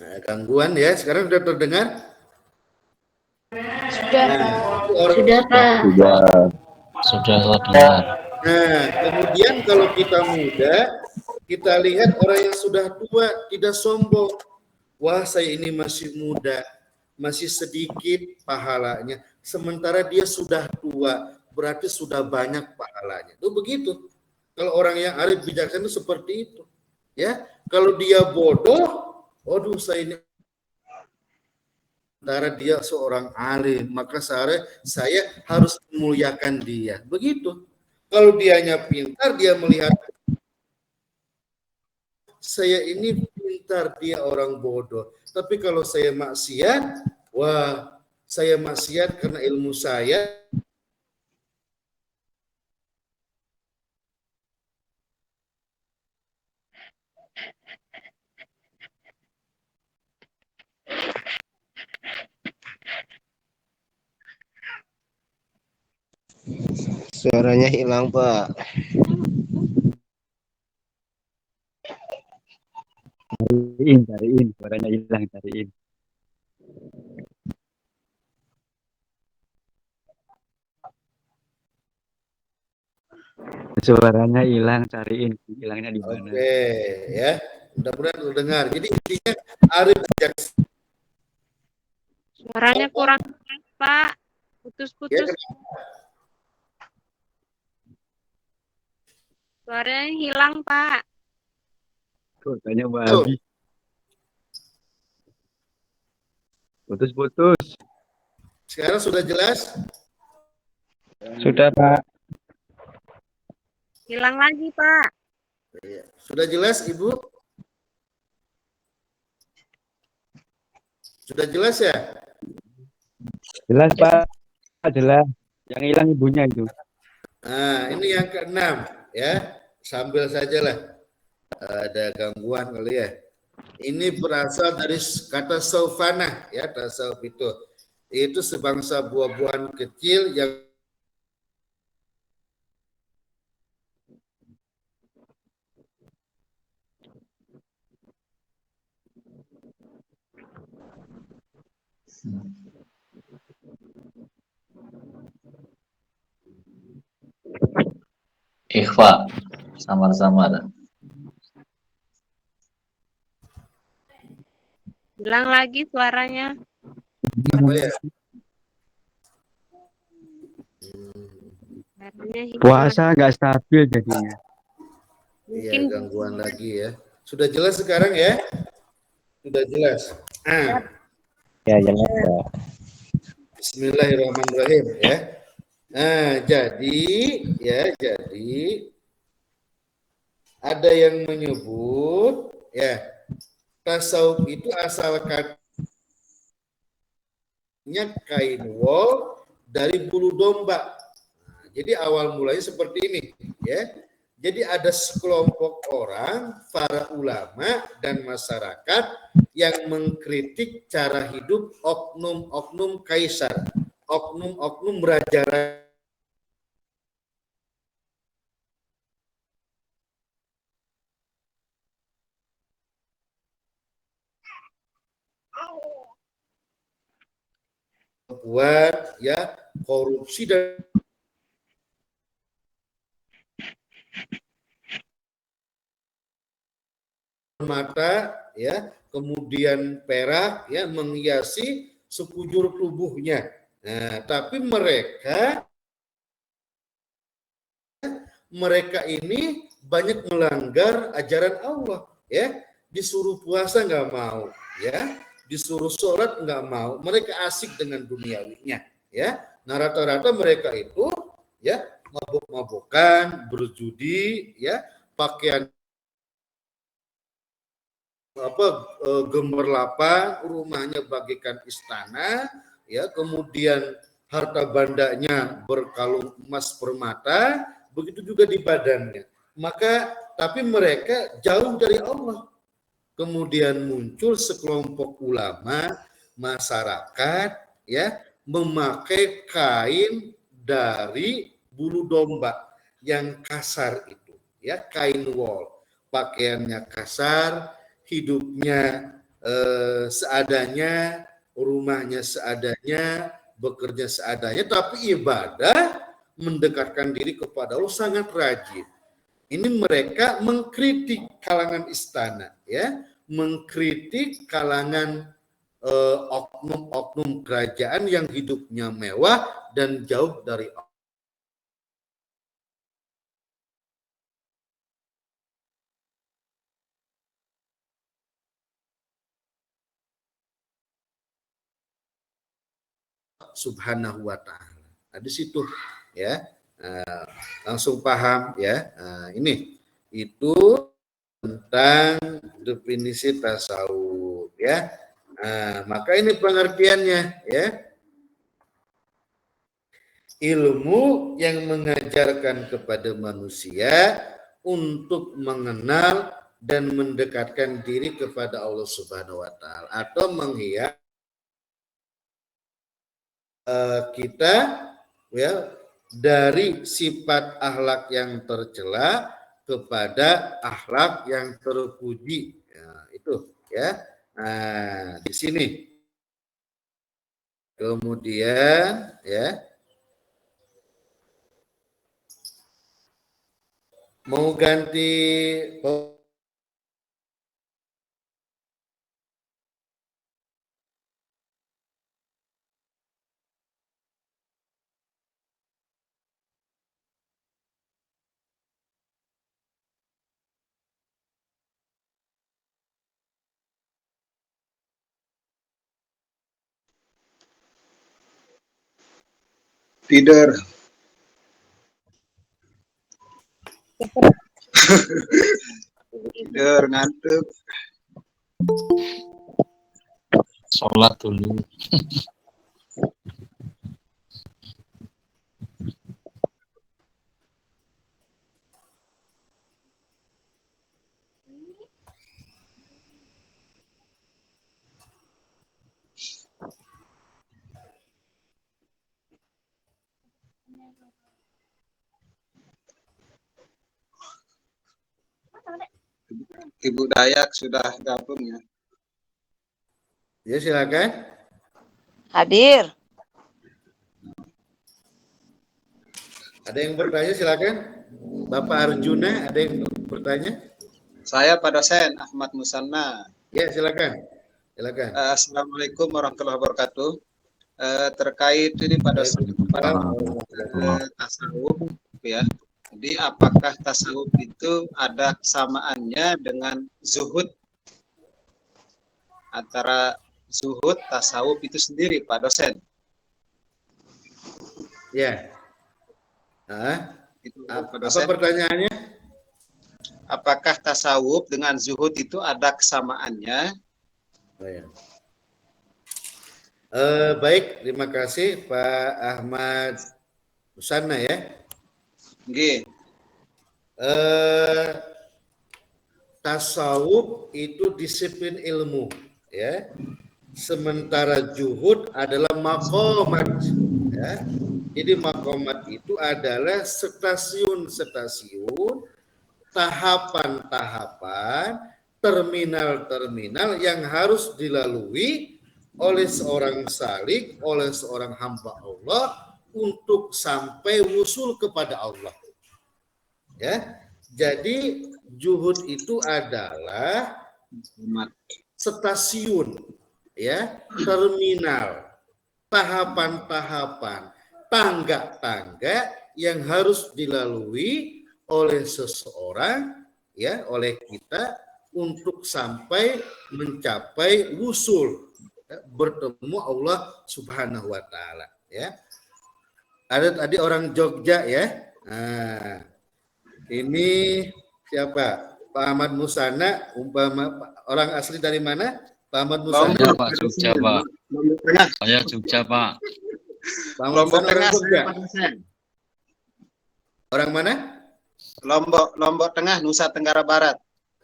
Nah, gangguan ya, sekarang sudah terdengar? Sudah, Sudah, Pak. Sudah dengar. Nah, kemudian kalau kita muda, kita lihat orang yang sudah tua tidak sombong. Wah, saya ini masih muda, masih sedikit pahalanya. Sementara dia sudah tua, berarti sudah banyak pahalanya. Itu begitu. Kalau orang yang arif bijaksana itu seperti itu. Ya, kalau dia bodoh, waduh saya ini, sementara dia seorang alim, maka saya harus memuliakan dia. Begitu. Kalau dianya pintar, dia melihat saya ini pintar, dia orang bodoh. Tapi kalau saya maksiat, wah, saya maksiat karena ilmu saya. Suaranya hilang, Pak. Cariin, suaranya hilang, cariin. Suaranya hilang, cariin. Hilangnya di mana? Oke, ya. Mudah-mudahan terdengar. Jadi intinya arif bijaksana. Suaranya kurang, Pak. Putus-putus. Ya, Suaranya hilang, Pak. Suaranya babi. Putus-putus. sekarang sudah jelas? Sudah, Pak. Hilang lagi, Pak. Ya. Sudah jelas, Ibu? Sudah jelas ya? Jelas Pak, jelas. Yang hilang ibunya itu. Nah, ini yang keenam ya. Sambil sajalah ada gangguan kali ya. Ini berasal dari kata saufana ya, tasawuf itu sebangsa buah-buahan kecil yang Ikhfa. Samar-samar. Hilang lagi suaranya. apa ya? Suaranya hilang. Puasa nggak stabil jadinya. Iya, gangguan lagi ya. Sudah jelas sekarang ya? Sudah jelas. Ya jelas Pak. Bismillahirrahmanirrahim ya. Nah, jadi ada yang menyebut ya tasawuf itu asal katanya kain wol dari bulu domba. Nah, jadi awal mulanya seperti ini ya. Jadi ada sekelompok orang, para ulama dan masyarakat yang mengkritik cara hidup oknum-oknum kaisar, oknum-oknum raja-raja. Buat ya korupsi dan mata ya, kemudian perak ya menghiasi sekujur tubuhnya. Nah, tapi mereka ini banyak melanggar ajaran Allah ya. Disuruh puasa nggak mau ya, disuruh sholat nggak mau, mereka asik dengan duniawinya ya. Nah, rata-rata mereka itu ya mabuk-mabukan, berjudi ya, pakaian gemerlapan, rumahnya bagaikan istana ya, kemudian harta bandanya berkalung emas permata, begitu juga di badannya. Maka tapi mereka jauh dari Allah. Kemudian muncul sekelompok ulama, masyarakat ya, memakai kain dari bulu domba yang kasar itu ya, kain wol. Pakaiannya kasar, hidupnya seadanya, rumahnya seadanya, bekerja seadanya, tapi ibadah mendekatkan diri kepada Allah sangat rajin. Ini mereka mengkritik kalangan istana, ya, mengkritik kalangan oknum-oknum kerajaan yang hidupnya mewah dan jauh dari Allah. Subhanahu wa ta'ala. Nah, di situ ya langsung paham ya. Ini itu tentang definisi tasawuf ya. Maka ini pengertiannya ya. Ilmu yang mengajarkan kepada manusia untuk mengenal dan mendekatkan diri kepada Allah Subhanahu wa taala atau menghias kita ya dari sifat akhlak yang tercela kepada akhlak yang terpuji. Ya, itu ya. Nah, di sini. Kemudian ya mau ganti Tidur. tidur ngantuk. Sholat dulu. Ibu Dayak sudah gabung ya. Ya, silakan. Hadir. Ada yang bertanya, silakan. Bapak Arjuna, ada yang bertanya? Saya Pak Dosen Ahmad Musanna. Ya, silakan. Silakan. Assalamualaikum warahmatullahi wabarakatuh. Terkait ini Pak Dosen tasawuf ya. Jadi apakah tasawuf itu ada kesamaannya dengan zuhud? Antara zuhud, tasawuf itu sendiri Pak Dosen. Ya. Itu, Apa Pak Dosen. pertanyaannya? Apakah tasawuf dengan zuhud itu ada kesamaannya? Oh, ya. Baik, terima kasih Pak Ahmad Musanna ya. Nggih. Tasawuf itu disiplin ilmu ya. Sementara juhud adalah maqamat ya. Jadi maqamat itu adalah stasiun-stasiun, tahapan-tahapan, terminal-terminal yang harus dilalui oleh seorang salik, oleh seorang hamba Allah untuk sampai wusul kepada Allah. Ya, jadi juhud itu adalah stasiun, ya, terminal, tahapan-tahapan, tangga-tangga yang harus dilalui oleh seseorang, ya, oleh kita untuk sampai mencapai wusul, ya, bertemu Allah Subhanahu wa taala, ya. Ada tadi orang Jogja ya. Nah, ini siapa? Pak Ahmad Musanna, umpama orang asli dari mana? Pak Ahmad Musanna. Saya Pak Jogja, Pak. Saya Jogja, Pak. Pak Ahmad Musanna orang Jogja. Orang mana? Lombok Tengah, Nusa Tenggara Barat.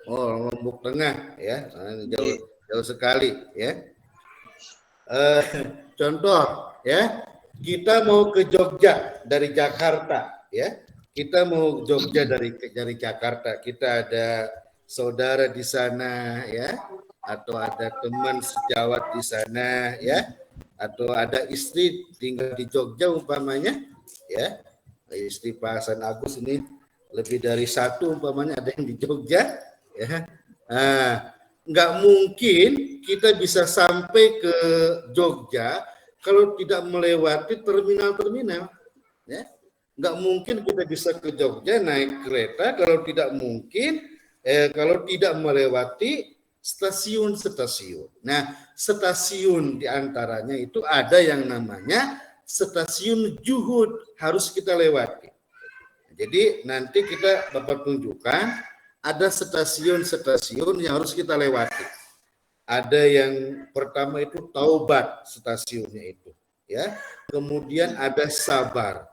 Oh, Lombok Tengah ya. Jauh sekali ya. Contoh ya, kita mau ke Jogja dari Jakarta ya. Kita mau Jogja dari Jakarta, kita ada saudara di sana ya, atau ada teman sejawat di sana ya, atau ada istri tinggal di Jogja umpamanya ya, istri Pak Hasan Agus ini lebih dari satu umpamanya ada yang di Jogja ya. Nah, nggak mungkin kita bisa sampai ke Jogja kalau tidak melewati terminal-terminal ya. Nggak mungkin kita bisa ke Jogja naik kereta kalau tidak melewati stasiun-stasiun. Nah, stasiun diantaranya itu ada yang namanya stasiun juhud, harus kita lewati. Jadi nanti kita dapat tunjukkan ada stasiun-stasiun yang harus kita lewati. Ada yang pertama itu taubat stasiunnya itu, ya. Kemudian ada sabar,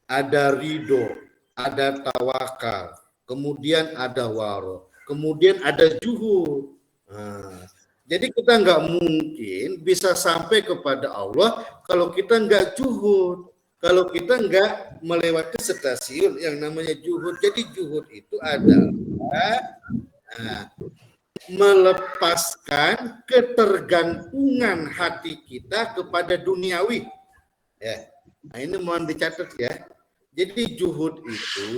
ada ridho, ada tawakal, kemudian ada waro, kemudian ada juhud. Nah, jadi kita nggak mungkin bisa sampai kepada Allah kalau kita nggak juhud, kalau kita nggak melewati stasiun yang namanya juhud. Jadi juhud itu adalah melepaskan ketergantungan hati kita kepada duniawi. Ya. Nah, ini mohon dicatat ya. Jadi juhud itu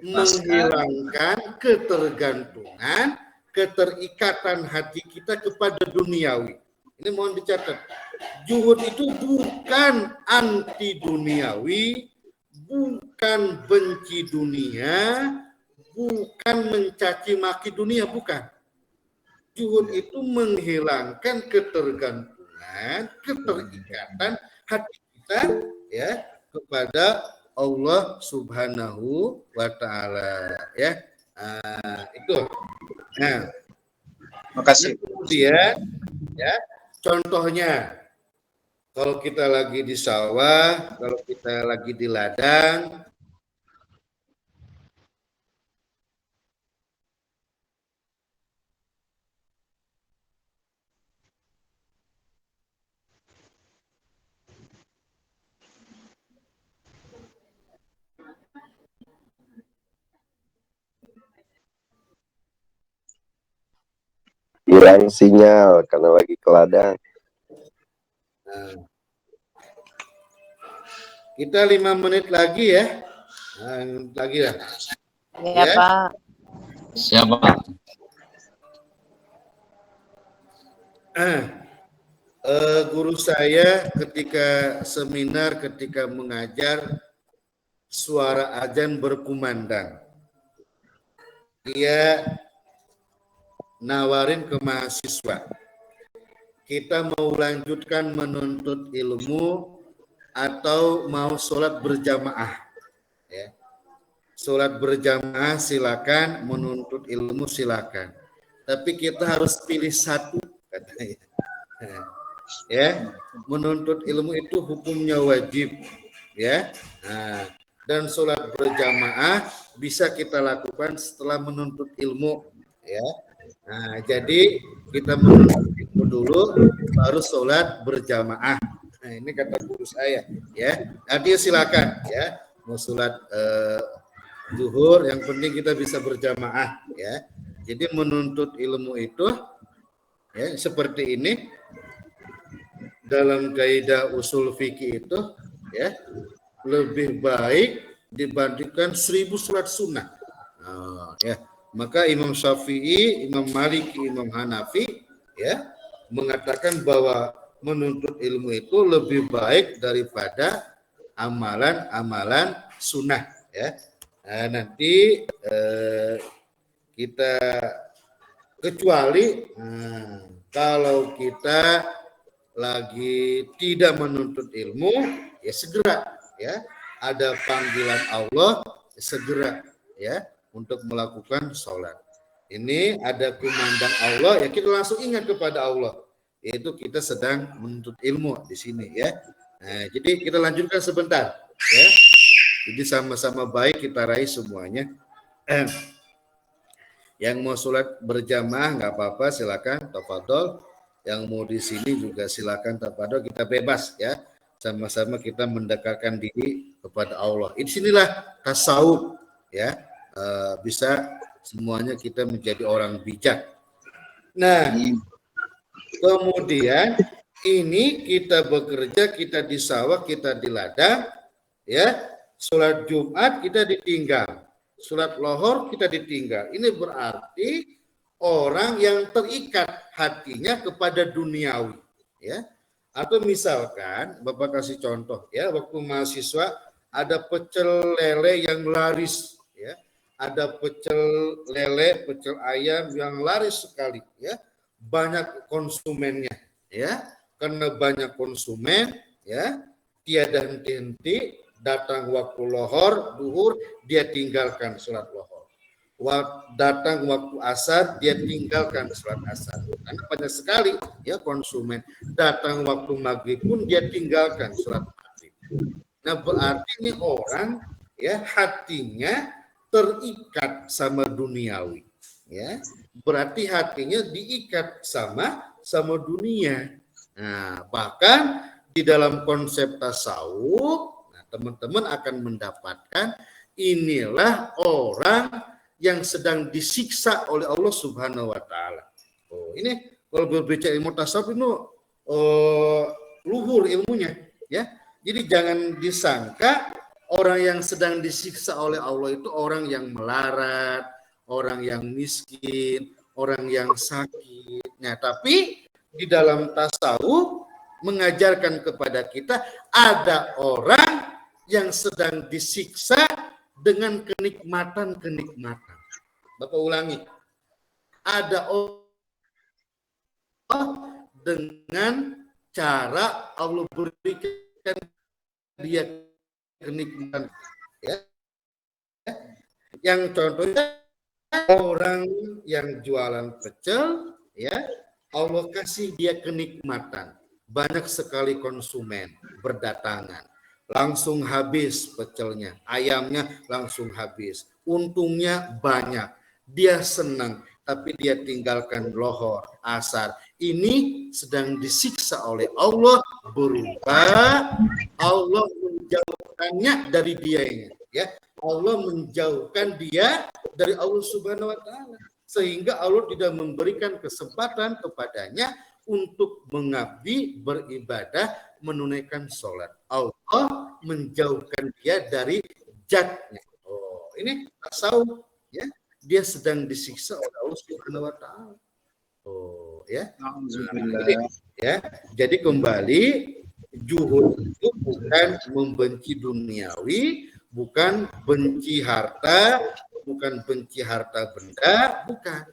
menghilangkan ketergantungan, keterikatan hati kita kepada duniawi. Ini mohon dicatat. Juhud itu bukan anti duniawi, bukan benci dunia, bukan mencaci maki dunia, bukan. Juhud itu menghilangkan ketergantungan, keterikatan hati kita ya kepada Allah Subhanahu wa taala ya. Itu. Nah, Makasih. kemudian ya contohnya kalau kita lagi di sawah, kalau kita lagi di ladang, hilang sinyal karena lagi ke ladang. nah, kita 5 menit lagi ya. Lagi ya. Ya, Pak. Siap, Pak. Guru saya ketika seminar, ketika mengajar, suara azan berkumandang. Dia nawarin ke mahasiswa, kita mau lanjutkan menuntut ilmu atau mau sholat berjamaah? Ya. Sholat berjamaah silakan, menuntut ilmu silakan. Tapi kita harus pilih satu, katanya. Ya, menuntut ilmu itu hukumnya wajib, ya. Nah, dan sholat berjamaah bisa kita lakukan setelah menuntut ilmu, ya. Nah, jadi kita menuntut ilmu dulu, baru sholat berjamaah. Nah, ini kata guru saya, ya. Nanti silakan, ya. Mau sholat zuhur, yang penting kita bisa berjamaah, ya. Jadi menuntut ilmu itu, ya, seperti ini. Dalam kaidah usul fikih itu, ya, lebih baik dibandingkan 1000 sholat sunnah. Ya, maka Imam Syafi'i, Imam Maliki, Imam Hanafi, ya, mengatakan bahwa menuntut ilmu itu lebih baik daripada amalan-amalan sunnah, ya. Nah, nanti kita kecuali kalau kita lagi tidak menuntut ilmu, ya segera, ya, ada panggilan Allah, segera, ya, untuk melakukan sholat. Ini ada kumandang Allah, ya kita langsung ingat kepada Allah, yaitu kita sedang menuntut ilmu di sini, ya. Nah, jadi kita lanjutkan sebentar, ya. Jadi sama-sama baik kita raih semuanya. Yang mau sholat berjamaah nggak apa-apa, silakan, tafadhol. Yang mau di sini juga silakan, tafadhol, kita bebas, ya. Sama-sama kita mendekatkan diri kepada Allah. Disinilah tasawuf, ya. Bisa semuanya kita menjadi orang bijak. Nah, kemudian ini kita bekerja, kita di sawah, kita di ladang, ya. Sholat Jumat kita ditinggal, sholat lohor kita ditinggal. Ini berarti orang yang terikat hatinya kepada duniawi, ya. Atau misalkan Bapak kasih contoh, ya, waktu mahasiswa ada pecel lele yang laris, ya. Ada pecel lele, pecel ayam yang laris sekali, ya. Banyak konsumennya, ya. Karena banyak konsumen, ya, tiada henti-henti, datang waktu lohor, duhur, dia tinggalkan sholat lohor. Datang waktu asar, dia tinggalkan sholat asar. Karena banyak sekali, ya, konsumen. Datang waktu maghrib pun dia tinggalkan sholat maghrib. Nah, berarti ini orang, ya, hatinya terikat sama duniawi, ya. Berarti hatinya diikat sama dunia. Nah, bahkan di dalam konsep tasawuf, nah, teman-teman akan mendapatkan inilah orang yang sedang disiksa oleh Allah Subhanahu wa taala. Oh, ini kalau berbicara ilmu tasawuf itu luhur ilmunya, ya. Jadi jangan disangka orang yang sedang disiksa oleh Allah itu orang yang melarat, orang yang miskin, orang yang sakit. Nah, tapi di dalam tasawuf mengajarkan kepada kita ada orang yang sedang disiksa dengan kenikmatan-kenikmatan. Bapak ulangi. Ada Allah dengan cara Allah berikan dia kenikmatan, ya. Yang contohnya orang yang jualan pecel, ya, Allah kasih dia kenikmatan. Banyak sekali konsumen berdatangan. Langsung habis pecelnya, ayamnya langsung habis. Untungnya banyak. Dia senang, tapi dia tinggalkan lohor, asar. Ini sedang disiksa oleh Allah berupa Allah menjauhkannya dari dia ini. Ya, Allah menjauhkan dia dari Allah Subhanahu wa taala, sehingga Allah tidak memberikan kesempatan kepadanya untuk mengabdi, beribadah, menunaikan sholat. Allah menjauhkan dia dari zatnya. Oh, ini tasawuf, ya. Dia sedang disiksa oleh Allah Subhanahu wa taala. Oh, ya. Ya, jadi kembali juhud itu bukan membenci duniawi, bukan benci harta, bukan benci harta benda, bukan.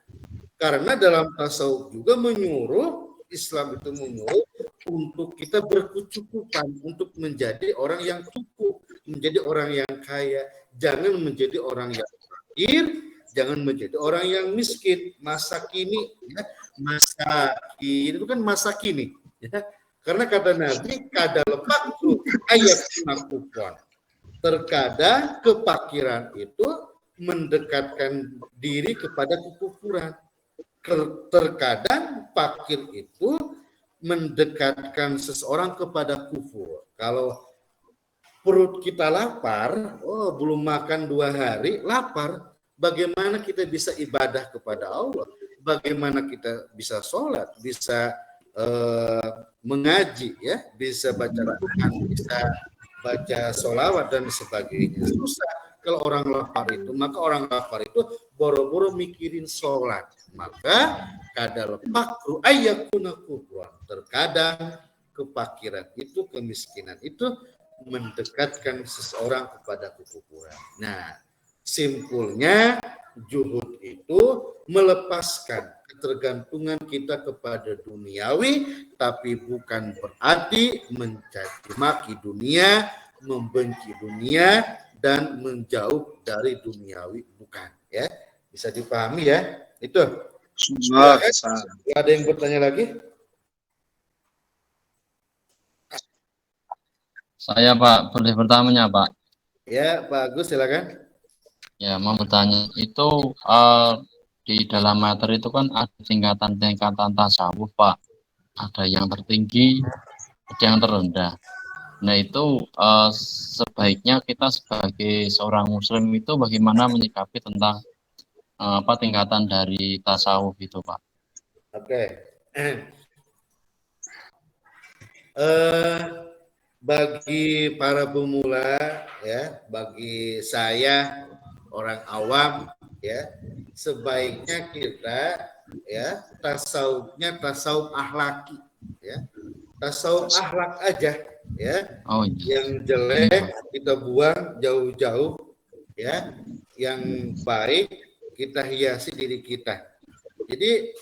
Karena dalam tasawuf juga menyuruh, Islam itu menyuruh untuk kita berkecukupan, untuk menjadi orang yang cukup, menjadi orang yang kaya, jangan menjadi orang yang fakir, jangan menjadi orang yang miskin, masa kini, ya. Masa kini itu kan masa kini, ya. Karena kata Nabi, kadal fakru ayat nakufan. Terkadang kepakiran itu mendekatkan diri kepada kekufuran. Terkadang fakir itu mendekatkan seseorang kepada kufur. Kalau perut kita lapar, oh belum makan 2 hari, lapar. Bagaimana kita bisa ibadah kepada Allah? Bagaimana kita bisa sholat, bisa mengaji, ya, bisa baca Quran, bisa baca sholawat dan sebagainya. Susah kalau orang lapar itu. Maka orang lapar itu boro-boro mikirin sholat. Maka kadal fakru ayyakuna kufran. Terkadang kepakiran itu, kemiskinan itu mendekatkan seseorang kepada kekufuran. Nah, simpulnya juhud itu melepaskan ketergantungan kita kepada duniawi, tapi bukan berarti mencaci maki dunia, membenci dunia, dan menjauh dari duniawi, bukan, ya. Bisa dipahami, ya. Itu. Ada yang bertanya lagi? Saya Pak, boleh bertanya Pak? Ya, Pak Agus, silakan. Ya, mau bertanya, itu di dalam materi itu kan ada tingkatan-tingkatan tasawuf Pak. Ada yang tertinggi, ada yang terendah. Nah itu sebaiknya kita sebagai seorang muslim itu bagaimana menyikapi tentang tingkatan dari tasawuf itu Pak? Oke. Bagi para pemula, ya, bagi saya orang awam, ya, sebaiknya kita, ya, tasawufnya tasawuf akhlaki, ya, tasawuf akhlak aja, ya. Oh, iya. Yang jelek kita buang jauh-jauh, ya, yang baik kita hiasi diri kita. Jadi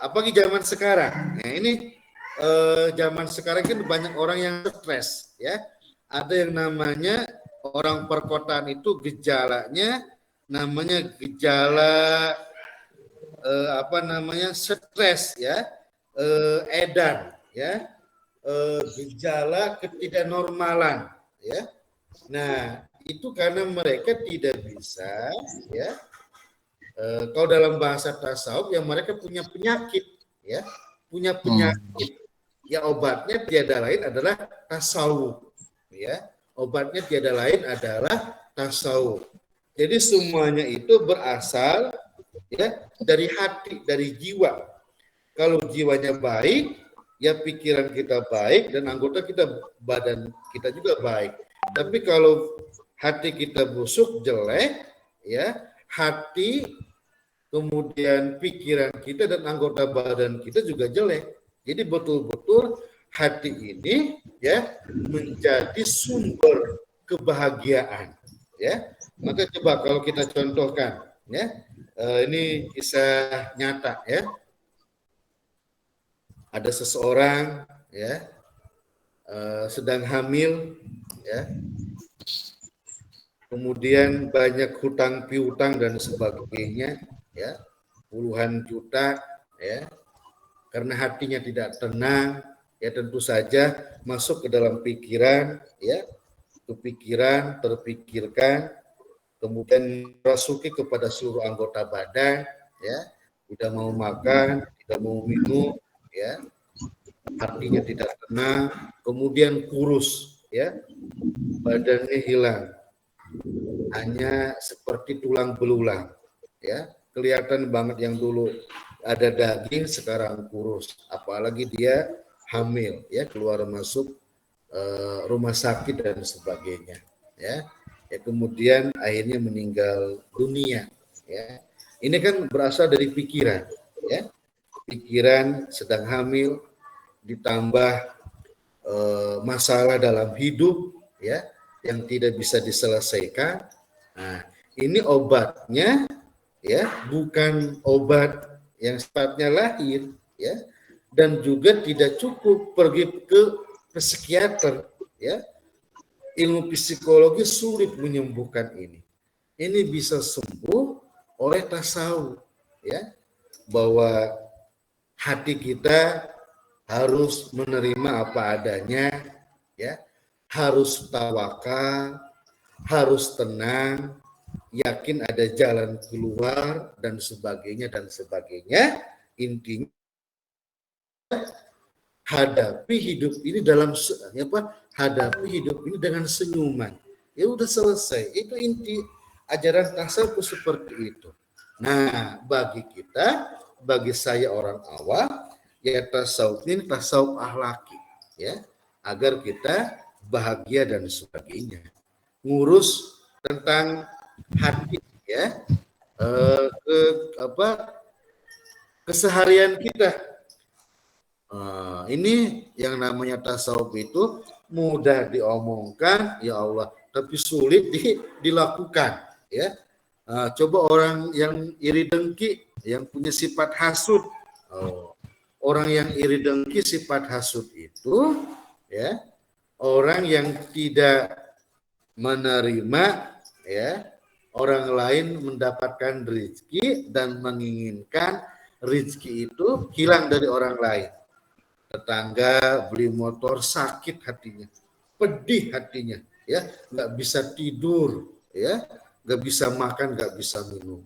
apalagi zaman sekarang, nah ini zaman sekarang kan banyak orang yang stres, ya. Ada yang namanya orang perkotaan itu gejalanya namanya gejala stres, ya, edan, ya, gejala ketidaknormalan, ya. Nah, itu karena mereka tidak bisa, ya, kalau dalam bahasa tasawuf yang mereka punya penyakit, ya, punya penyakit, ya, obatnya tiada lain adalah tasawuf, ya, obatnya tiada lain adalah tasawuf. Jadi semuanya itu berasal, ya, dari hati, dari jiwa. Kalau jiwanya baik, ya pikiran kita baik dan anggota kita, badan kita juga baik. Tapi kalau hati kita busuk, jelek, ya, hati, kemudian pikiran kita dan anggota badan kita juga jelek. Jadi betul-betul hati ini, ya, menjadi sumber kebahagiaan, ya. Maka coba kalau kita contohkan, ya, ini kisah nyata, ya. Ada seseorang, ya, sedang hamil, ya. kemudian banyak hutang piutang dan sebagainya, ya, puluhan juta, ya, karena hatinya tidak tenang, ya tentu saja masuk ke dalam pikiran, ya, kepikiran, terpikirkan, kemudian merasuki kepada seluruh anggota badan, ya, tidak mau makan, tidak mau minum, ya, hatinya tidak tenang, kemudian kurus, ya, badannya hilang, hanya seperti tulang belulang, ya, kelihatan banget yang dulu ada daging sekarang kurus, apalagi dia hamil, ya, keluar masuk rumah sakit dan sebagainya, ya, kemudian akhirnya meninggal dunia, ya. Ini kan berasal dari pikiran, ya, pikiran sedang hamil ditambah masalah dalam hidup, ya, yang tidak bisa diselesaikan. Nah, ini obatnya, ya, bukan obat yang sifatnya lahir, ya, dan juga tidak cukup pergi ke psikiater, ya. Ilmu psikologi sulit menyembuhkan ini. Ini bisa sembuh oleh tasawuf, ya, bahwa hati kita harus menerima apa adanya, ya, harus tawakal, harus tenang, yakin ada jalan keluar dan sebagainya dan sebagainya. Intinya hadapi hidup ini dalam hadapi hidup ini dengan senyuman. Ya udah selesai. Itu inti ajaran tasawuf seperti itu. Nah, bagi kita, bagi saya orang awam, ya tasawuf ini tasawuf akhlaki, ya, agar kita bahagia dan sebagainya. Ngurus tentang hati, ya, keseharian kita. Ini yang namanya tasawuf itu mudah diomongkan, ya Allah, tapi sulit dilakukan, ya. Coba orang yang iri dengki, yang punya sifat hasud, orang yang iri dengki sifat hasud itu, ya, orang yang tidak menerima, ya, orang lain mendapatkan rezeki dan menginginkan rezeki itu hilang dari orang lain. Tetangga beli motor sakit hatinya, pedih hatinya, ya, nggak bisa tidur, ya, nggak bisa makan, nggak bisa minum.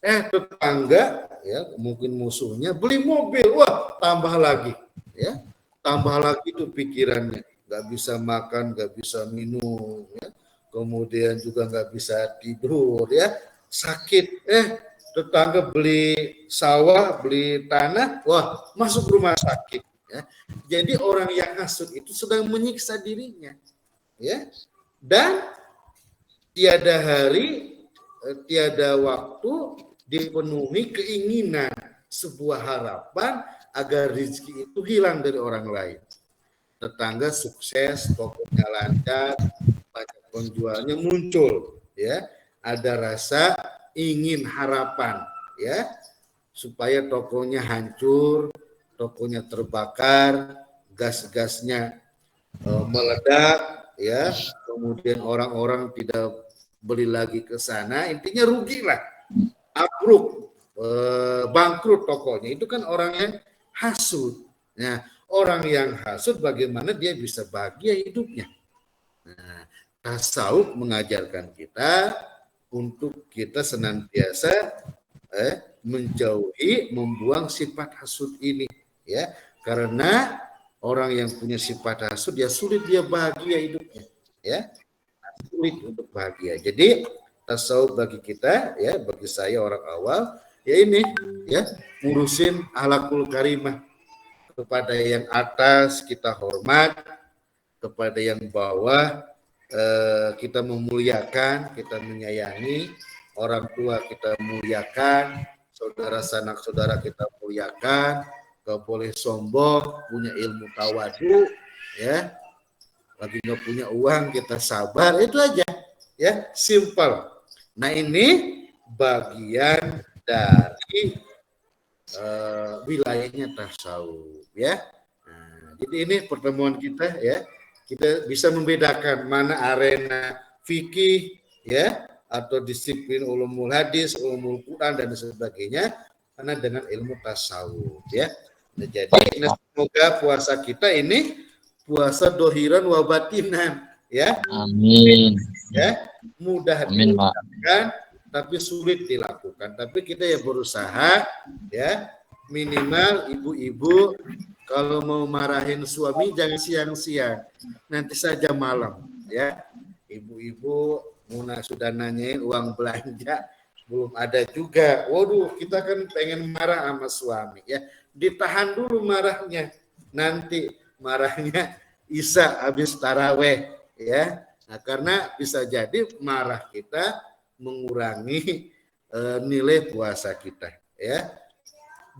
Tetangga, ya, mungkin musuhnya beli mobil, wah tambah lagi, ya, tambah lagi tuh pikirannya, nggak bisa makan, nggak bisa minum, ya, kemudian juga nggak bisa tidur, ya, sakit. Tetangga beli sawah, beli tanah, wah masuk rumah sakit. Ya. Jadi orang yang hasud itu sedang menyiksa dirinya, ya, dan tiada hari, tiada waktu dipenuhi keinginan sebuah harapan agar rezeki itu hilang dari orang lain. Tetangga sukses, tokonya lancar, banyak penjualnya muncul, ya, ada rasa ingin harapan, ya, supaya tokonya hancur, tokonya terbakar, gas-gasnya meledak, ya, kemudian orang-orang tidak beli lagi ke sana, intinya rugilah, abruk, bangkrut tokonya. Itu kan orang yang hasud. Nah, orang yang hasud bagaimana dia bisa bahagia hidupnya? Nah, tasawuf mengajarkan kita untuk kita senantiasa menjauhi, membuang sifat hasud ini, ya, karena orang yang punya sifat hasud ya sulit dia bahagia hidupnya, ya, sulit untuk bahagia. Jadi tasawuf bagi kita, ya, bagi saya orang awal, ya ini, ya, ngurusin akhlakul karimah, kepada yang atas kita hormat, kepada yang bawah kita memuliakan, kita menyayangi, orang tua kita muliakan, saudara sanak saudara kita muliakan, gak boleh sombong, punya ilmu tawadu, ya, lagi nggak punya uang kita sabar, itu aja, ya, simpel. Nah, ini bagian dari wilayahnya tasawuf, ya. Nah, jadi ini pertemuan kita, ya, kita bisa membedakan mana arena fikih, ya, atau disiplin ulumul hadis, ulumul Quran dan sebagainya, karena dengan ilmu tasawuf, ya. Nah, jadi semoga puasa kita ini puasa dohiran wa batinan, ya. Amin. Ya, mudah Amin, Pak. dilakukan tapi sulit dilakukan. Tapi kita ya berusaha, ya, minimal ibu-ibu kalau mau marahin suami jangan siang-siang, nanti saja malam, ya. Ibu-ibu Muna sudah nanyain uang belanja belum ada juga. Waduh, kita kan pengen marah sama suami, ya. Ditahan dulu marahnya. Nanti marahnya Isya habis taraweh, ya. Nah, karena bisa jadi marah kita mengurangi nilai puasa kita, ya.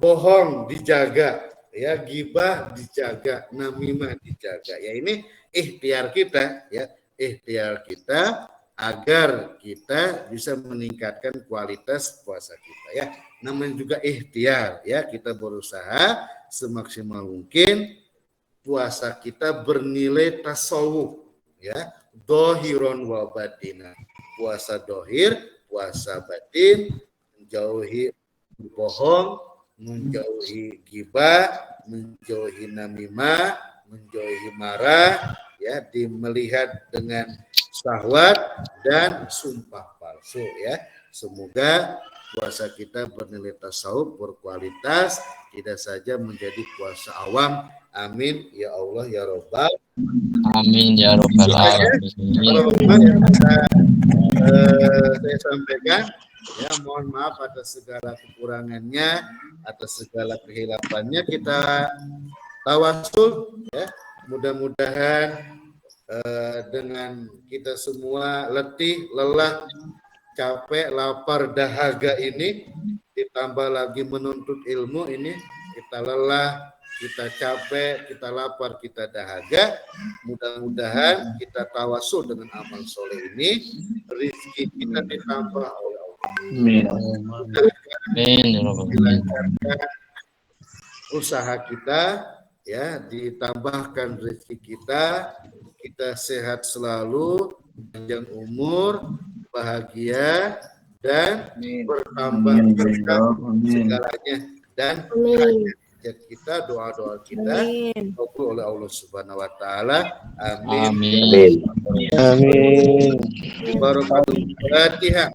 Bohong dijaga, ya, gibah dijaga, namimah dijaga. Ya, ini ikhtiar kita, ya, ikhtiar kita agar kita bisa meningkatkan kualitas puasa kita, ya. Namanya juga ikhtiar, ya, kita berusaha semaksimal mungkin puasa kita bernilai tasawuf, ya, dohiron wa batina. Puasa dohir, puasa batin, menjauhi bohong, menjauhi gibah, menjauhi namimah, menjauhi marah, ya, melihat dengan syahwat dan sumpah palsu, ya. Semoga puasa kita bernilai tasawuf, berkualitas, tidak saja menjadi puasa awam. Amin ya Allah ya Rabbal. Amin ya Rabbal alamin. Kalau yang bisa saya sampaikan, ya, mohon maaf atas segala kekurangannya, atas segala kehilafannya. Kita tawasul, ya, mudah-mudahan dengan kita semua letih, lelah, capek, lapar, dahaga ini, ditambah lagi menuntut ilmu ini, kita lelah, kita capek, kita lapar, kita dahaga. Mudah-mudahan kita tawasul dengan amal soleh ini, rezeki kita ditambah oleh Allah. Amin. Amin. Dilancarkan usaha kita, ya, ditambahkan rezeki kita, kita sehat selalu, panjang umur, bahagia, dan bertambah berkah segalanya, dan kita, doa-doa kita dikabul oleh Allah Subhanahu wa taala. Amin. Amin. Barakatul Fatihah.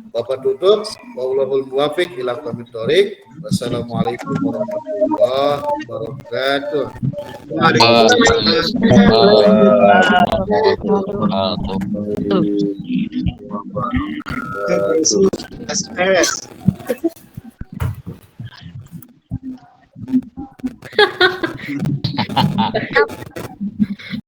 Bapak tutup, wallahul muwaffiq ila aqwamit thoriq. Wassalamualaikum warahmatullahi wabarakatuh. Yes.